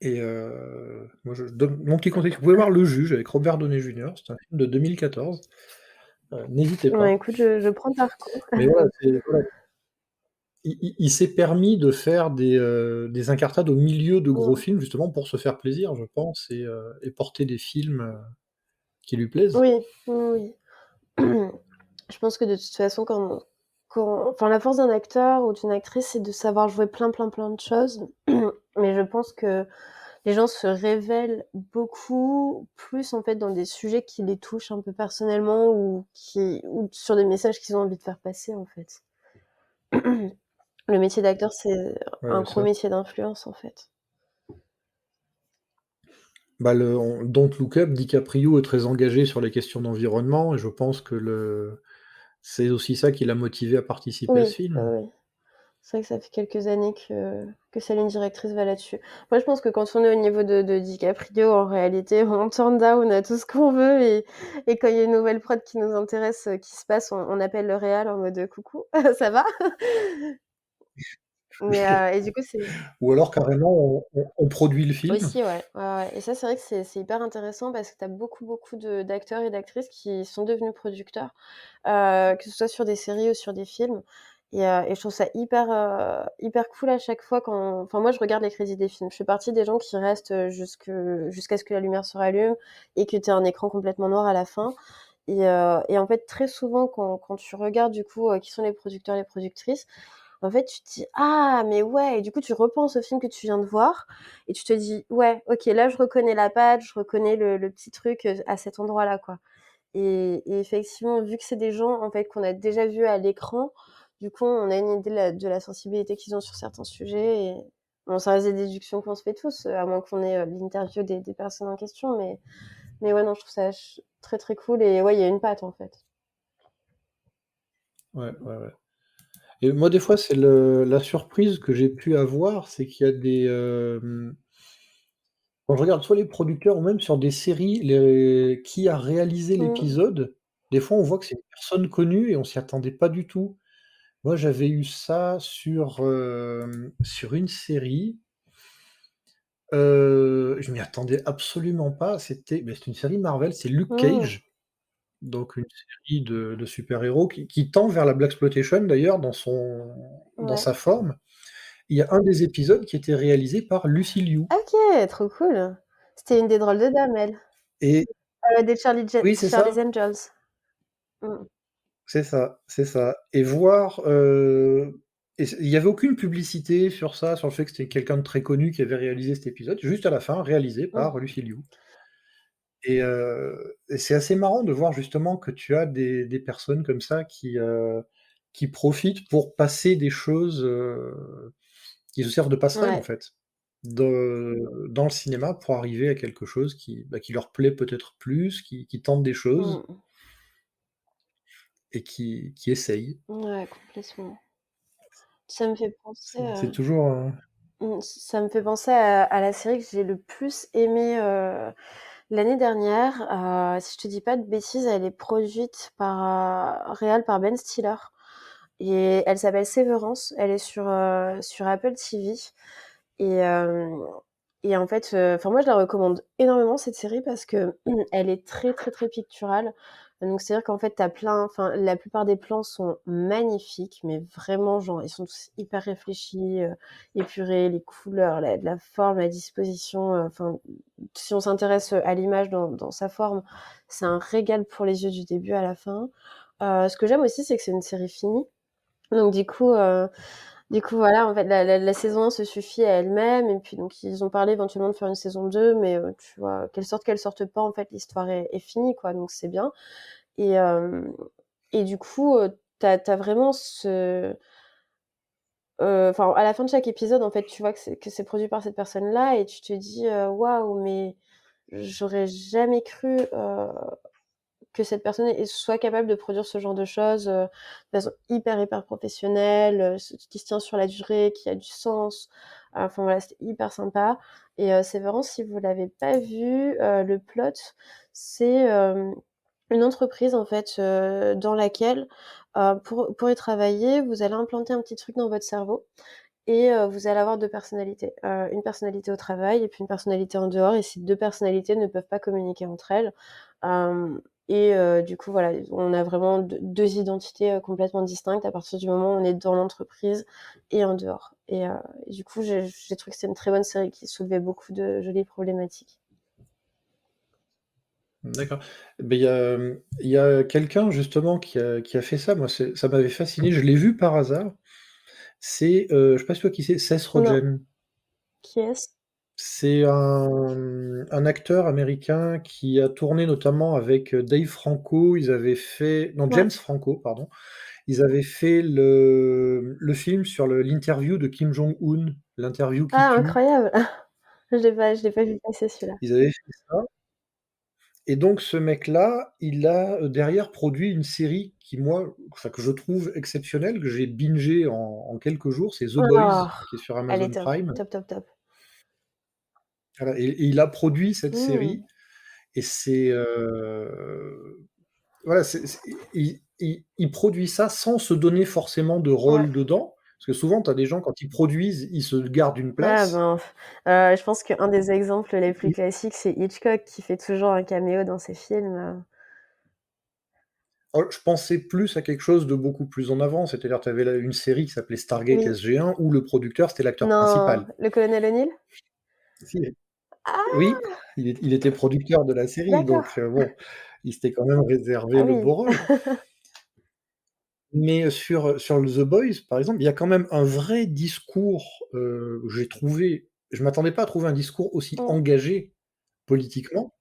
et moi je donne mon petit conseil, vous pouvez voir Le Juge avec Robert Downey Jr., c'est un film de 2014, n'hésitez Bah, pas. écoute, je prends par contre. Mais voilà, il s'est permis de faire des incartades au milieu de gros Mmh. films, justement pour se faire plaisir, je pense et porter des films, qui lui plaisent. Oui, oui, oui. Je pense que de toute façon, enfin, la force d'un acteur ou d'une actrice, c'est de savoir jouer plein, plein, plein de choses. Mais je pense que les gens se révèlent beaucoup plus, en fait, dans des sujets qui les touchent un peu personnellement ou sur des messages qu'ils ont envie de faire passer, en fait. Le métier d'acteur, c'est Ouais, un ouais, gros ça. métier d'influence, en fait. Bah, Don't Look Up, DiCaprio est très engagé sur les questions d'environnement et je pense que c'est aussi ça qui l'a motivé à participer à ce Oui, film. oui. C'est vrai que ça fait quelques années que sa ligne directrice va là-dessus. Moi, je pense que quand on est au niveau de DiCaprio, en réalité, on turn down à tout ce qu'on veut et quand il y a une nouvelle prod qui nous intéresse, qui se passe, on appelle le réal en mode: «Coucou, ça va?» Mais et du coup, c'est Ou alors carrément on produit le film. aussi, ouais, ouais, ouais et ça, c'est vrai que c'est hyper intéressant parce que tu as beaucoup, beaucoup d'acteurs et d'actrices qui sont devenus producteurs, que ce soit sur des séries ou sur des films et je trouve ça hyper cool à chaque fois quand enfin, moi, je regarde les crédits des films. Je fais partie des gens qui restent, jusqu'à ce que la lumière se rallume et que tu aies un écran complètement noir à la fin et en fait, très souvent, quand tu regardes, du coup, qui sont les producteurs, les productrices, en fait, tu te dis: «Ah mais ouais» et du coup, tu repenses au film que tu viens de voir et tu te dis: «Ouais, OK, là, je reconnais la patte, je reconnais le petit truc, à cet endroit-là, quoi» et effectivement, vu que c'est des gens, en fait, qu'on a déjà vus à l'écran, du coup, on a une idée de la sensibilité qu'ils ont sur certains sujets et bon, ça reste des déductions qu'on se fait tous, à moins qu'on ait, l'interview des personnes en question mais ouais, non, je trouve ça très, très cool et ouais, il y a une patte, en fait. Ouais, ouais, ouais. Et moi, des fois, c'est la surprise que j'ai pu avoir, c'est qu'il y a quand je regarde soit les producteurs ou même sur des séries, qui a réalisé Mmh. l'épisode, des fois, on voit que c'est une personne connue et on s'y attendait pas du tout. Moi, j'avais eu ça sur une série, je m'y attendais absolument pas. C'est une série Marvel, c'est Luke Mmh. Cage, donc une série de super-héros qui tend vers la blaxploitation d'ailleurs dans Ouais. sa forme. Il y a un des épisodes qui était réalisé par Lucy Liu OK, trop cool. C'était une des drôles de dames, elle. et Des oui, c'est Charlie's ça, Angels. Mmh. c'est ça et voir, et il y avait aucune publicité sur ça, sur le fait que c'était quelqu'un de très connu qui avait réalisé cet épisode, juste à la fin, réalisé Mmh. par Lucy Liu et c'est assez marrant de voir justement que tu as des personnes comme ça qui profitent pour passer des choses, qui se servent de passerelle, en Ouais. fait, dans le cinéma pour arriver à quelque chose qui leur plaît peut-être plus, qui tentent des choses Mmh. et qui essayent. Ouais, complètement. Ça me fait penser, C'est toujours, ça me fait penser à la série que j'ai le plus aimée, l'année dernière. Si je te dis pas de bêtises, elle est produite réal par Ben Stiller. et elle s'appelle Severance. Elle est sur Apple TV et hem et en fait, enfin moi je la recommande énormément cette série parce que elle est très, très, très picturale. Donc c'est-à-dire qu'en fait la plupart des plans sont magnifiques, mais vraiment genre ils sont tous hyper réfléchis, épurés, les couleurs, la forme, la disposition, enfin si on s'intéresse, à l'image dans sa forme, c'est un régal pour les yeux du début à la fin. Ce que j'aime aussi, c'est que c'est une série finie. Donc du coup, voilà, en fait, la saison 1 se suffit à elle-même et puis donc ils ont parlé éventuellement de faire une saison 2 mais tu vois? Qu'elle sorte pas, en fait, l'histoire est finie, quoi, donc c'est bien et hem et du coup, tu as vraiment enfin, à la fin de chaque épisode, en fait, tu vois que c'est produit par cette personne-là et tu te dis: «Waouh, mais j'aurais jamais cru, que cette personne soit capable de produire ce genre de choses de façon hyper, hyper professionnelle, qui se tient sur la durée, qui a du sens. Enfin voilà, c'était hyper sympa. Et c'est vraiment, si vous l'avez pas vu, le plot, c'est une entreprise en fait dans laquelle pour y travailler, vous allez implanter un petit truc dans votre cerveau et vous allez avoir deux personnalités. Une personnalité au travail et puis une personnalité en dehors et ces deux personnalités ne peuvent pas communiquer entre elles. Hem et du coup, voilà, on a vraiment deux identités, complètement distinctes à partir du moment où on est dans l'entreprise et en dehors et du coup, j'ai trouvé que c'était une très bonne série qui soulevait beaucoup de jolies problématiques. D'accord. Beh, il y a quelqu'un justement qui a fait ça. Moi, ça m'avait fasciné. Je l'ai vu par hasard. C'est, je sais pas si tu vois qui c'est? Seth Non, Rogen. qui est-ce? C'est un acteur américain qui a tourné notamment avec, Dave Franco. Ils avaient fait non, Ouais. James Franco, pardon. Ils avaient fait le film sur l'interview de Kim Jong-un, l'interview qui Ah tue. incroyable! Je l'ai pas vu passer celui-là. Ils avaient fait ça et donc ce mec-là, il a, derrière produit une série qui moi, enfin que je trouve exceptionnelle, que j'ai bingé en quelques jours, c'est The Oh, Boys, qui est sur elle est Amazon top, Prime. top, top, top. Voilà et il a produit cette Mmh. série et c'est, voilà, il produit ça sans se donner forcément de Ouais. rôle dedans. Parce que souvent, tu as des gens quand ils produisent, ils se gardent une Ah place. ben, je pense qu'un des exemples les plus Et classiques, c'est Hitchcock qui fait toujours un caméo dans ses films. oh, je pensais plus à quelque chose de beaucoup plus en avant, c'est-à-dire tu avais là une série qui s'appelait Stargate Oui. SG-1 où le producteur, c'était l'acteur Non, principal. le colonel O'Neill? Si, Ah! oui, il était producteur de la série, D'accord. donc bon, il s'était quand même réservé Ah le oui. beau rôle. Mais sur The Boys, par exemple, il y a quand même un vrai discours, j'ai trouvé je m'attendais pas à trouver un discours aussi Mmh, engagé politiquement,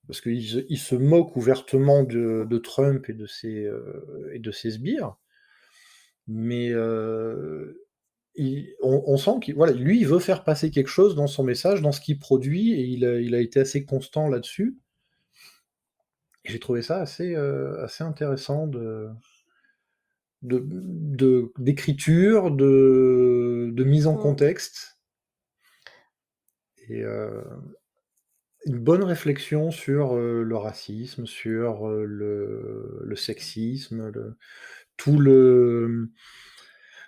parce qu'ils se moquent ouvertement de Trump et de ses sbires, mais on sent qu'il voilà, lui, il veut faire passer quelque chose dans son message, dans ce qu'il produit et il a été assez constant là-dessus et j'ai trouvé ça assez intéressant d'écriture, de mise en mmh. contexte et une bonne réflexion sur, le racisme, sur, le sexisme, tout le,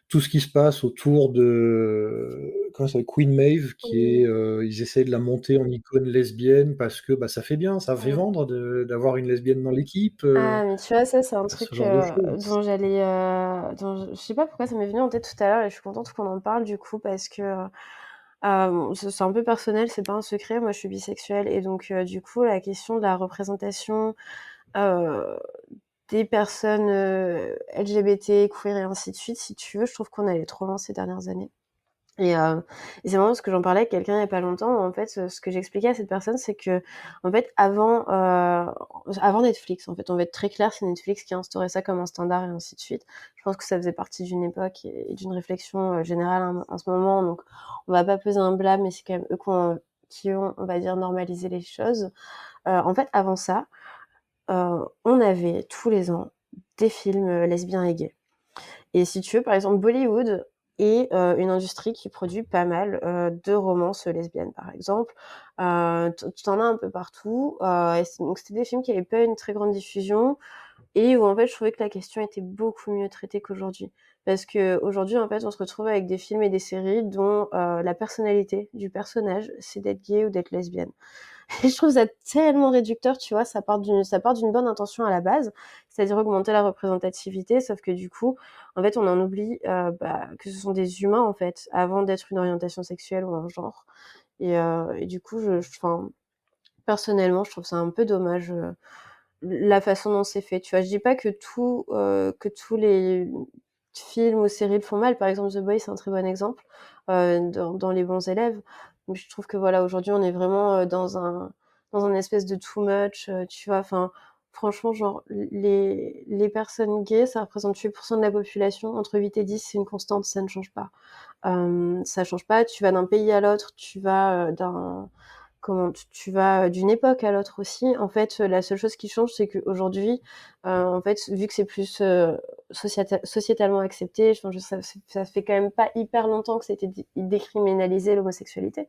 tout ce qui se passe autour de comment ça s'appelle? Queen Maeve qui est, Oui. ils essaient de la monter en icône lesbienne parce que, bah, ça fait bien, ça fait Mmh. vendre d'avoir une lesbienne dans l'équipe, Ah mais tu vois, ça, c'est un ce truc, genre de choses. dont je sais pas pourquoi ça m'est venu en tête tout à l'heure et je suis contente qu'on en parle du coup parce que, bon, c'est un peu personnel, c'est pas un secret. Moi, je suis bisexuelle et donc du coup, la question de la représentation, heu, des personnes, LGBT, queer et ainsi de suite, si tu veux, je trouve qu'on est allé trop loin ces dernières années. Et et c'est marrant parce que j'en parlais avec quelqu'un il y a pas longtemps. En fait, ce que j'expliquais à cette personne, c'est qu'en fait, avant Netflix, en fait, on va être très clair, c'est Netflix qui a instauré ça comme un standard et ainsi de suite. Je pense que ça faisait partie d'une époque et d'une réflexion, générale en ce moment, donc on va pas peser un blâme, mais c'est quand même eux qui ont, on va dire, normalisé les choses. En fait, avant ça, on avait tous les ans des films, lesbiens et gays et si tu veux, par exemple, Bollywood et une industrie qui produit pas mal, de romances lesbiennes, par exemple. Tu en as un peu partout, et donc c'était des films qui avaient pas une très grande diffusion et où en fait je trouvais que la question était beaucoup mieux traitée qu'aujourd'hui. Parce qu'aujourd'hui, en fait, on se retrouve avec des films et des séries dont, la personnalité du personnage, c'est d'être gay ou d'être lesbienne. Et je trouve ça tellement réducteur, tu vois, ça part d'une bonne intention à la base, c'est-à-dire augmenter la représentativité, sauf que du coup, en fait, on en oublie, que ce sont des humains, en fait, avant d'être une orientation sexuelle ou un genre. Et du coup, enfin, personnellement, je trouve ça un peu dommage, la façon dont c'est fait, tu vois? Je dis pas que tous les films ou séries le font mal. Par exemple, The Boys, c'est un très bon exemple, dans Les Bons Élèves. Mais je trouve que voilà, aujourd'hui, on est vraiment, dans un espèce de too much, tu vois? Enfin, franchement, genre, les personnes gays, ça représente 8 de la population. Entre 8 et 10, c'est une constante, ça ne change pas. Ça change pas, tu vas d'un pays à l'autre, tu vas, tu vas d'une époque à l'autre aussi. En fait, la seule chose qui change, c'est qu'aujourd'hui, en fait, vu que c'est plus, sociétalement accepté, enfin, ça fait quand même pas hyper longtemps que c'était décriminalisé l'homosexualité.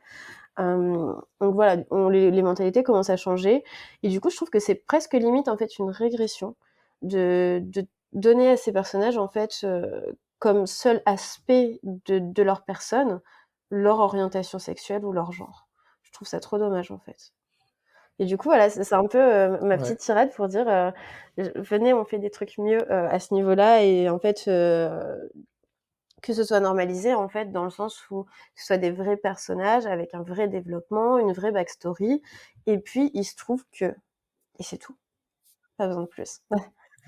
Donc voilà, les mentalités commencent à changer et du coup, je trouve que c'est presque limite, en fait, une régression de donner à ces personnages, en fait, comme seul aspect de leur personne, leur orientation sexuelle ou leur genre. Je trouve ça trop dommage, en fait. Et du coup, voilà, c'est un peu, ma Ouais. petite tirade pour dire, venez, on fait des trucs mieux, à ce niveau-là et en fait, que ce soit normalisé, en fait, dans le sens où que ce soit des vrais personnages avec un vrai développement, une vraie backstory et puis il se trouve que et c'est tout, pas besoin de plus.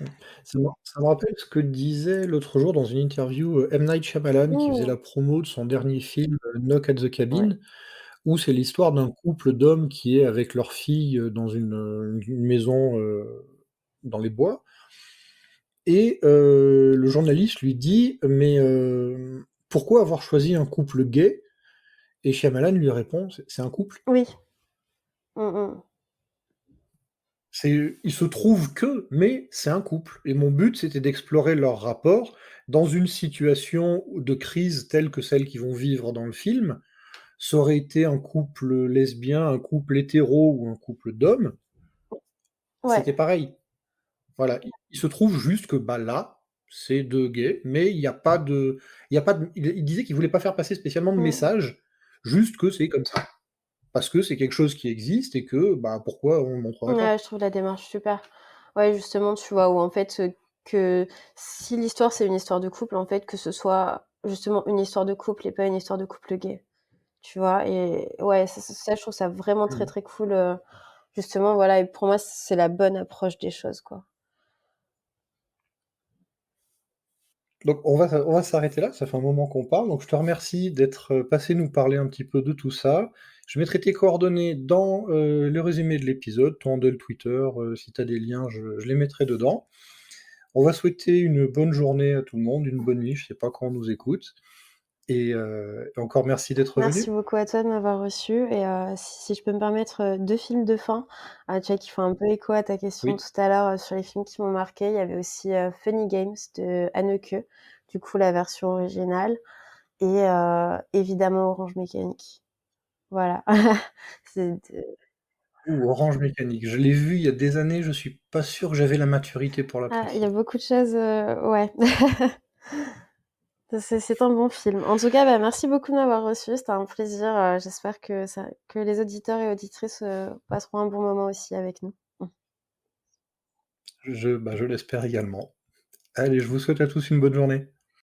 Mmh. Ça me rappelle ce que disait l'autre jour dans une interview, M. Night Shyamalan qui faisait Mmh, la promo de son dernier film, Knock at the ouais. Cabin, où c'est l'histoire d'un couple d'hommes qui est avec leur fille, dans une maison, dans les bois et le journaliste lui dit: «Mais, pourquoi avoir choisi un couple gay?» Et Shyamalan lui répond: «C'est un couple. Oui. Mmh mh. Il se trouve que, mais c'est un couple et mon but, c'était d'explorer leur rapport dans une situation de crise telle que celle qu'ils vont vivre dans le film. Ça aurait été un couple lesbien, un couple hétéro ou un couple d'hommes, Ouais. c'était pareil. Voilà, il se trouve juste que, bah, là, c'est 2 gays, mais il y a pas de il disait qu'il voulait pas faire passer spécialement de Mmh. message, juste que c'est comme ça. Parce que c'est quelque chose qui existe et que, bah, pourquoi on le montrerait Ouais, pas? je trouve la démarche super. Ouais, justement, tu vois, où en fait, que si l'histoire, c'est une histoire de couple, en fait, que ce soit justement une histoire de couple et pas une histoire de couple gay, tu vois? Et ouais, ça, je trouve ça vraiment très, Mmh. très cool, justement, voilà et pour moi, c'est la bonne approche des choses, quoi. Donc on va s'arrêter là, ça fait un moment qu'on parle, donc je te remercie d'être, passé nous parler un petit peu de tout ça. Je mettrai tes coordonnées dans, le résumé de l'épisode, ton handle Twitter, si tu as des liens, je les mettrai dedans. On va souhaiter une bonne journée à tout le monde, une bonne nuit, je sais pas quand on nous écoute et encore merci d'être Merci venu. beaucoup à toi de m'avoir reçue et si je peux me permettre, 2 films de fin, tu vois, qui font un peu écho à ta question Oui. tout à l'heure, sur les films qui m'ont marquée. Il y avait aussi, Funny Games de Haneke, du coup la version originale et évidemment Orange Mécanique. Voilà. C'est de Ou Orange Mécanique, je l'ai vu il y a des années, je suis pas sûr que j'avais la maturité pour il y a l'apprécier. beaucoup de choses, ouais. C'est un bon film. En tout cas, bah, merci beaucoup de m'avoir reçue, c'était un plaisir, j'espère que les auditeurs et auditrices, passeront un bon moment aussi avec nous. Bah, je l'espère également. Allez, je vous souhaite à tous une bonne journée.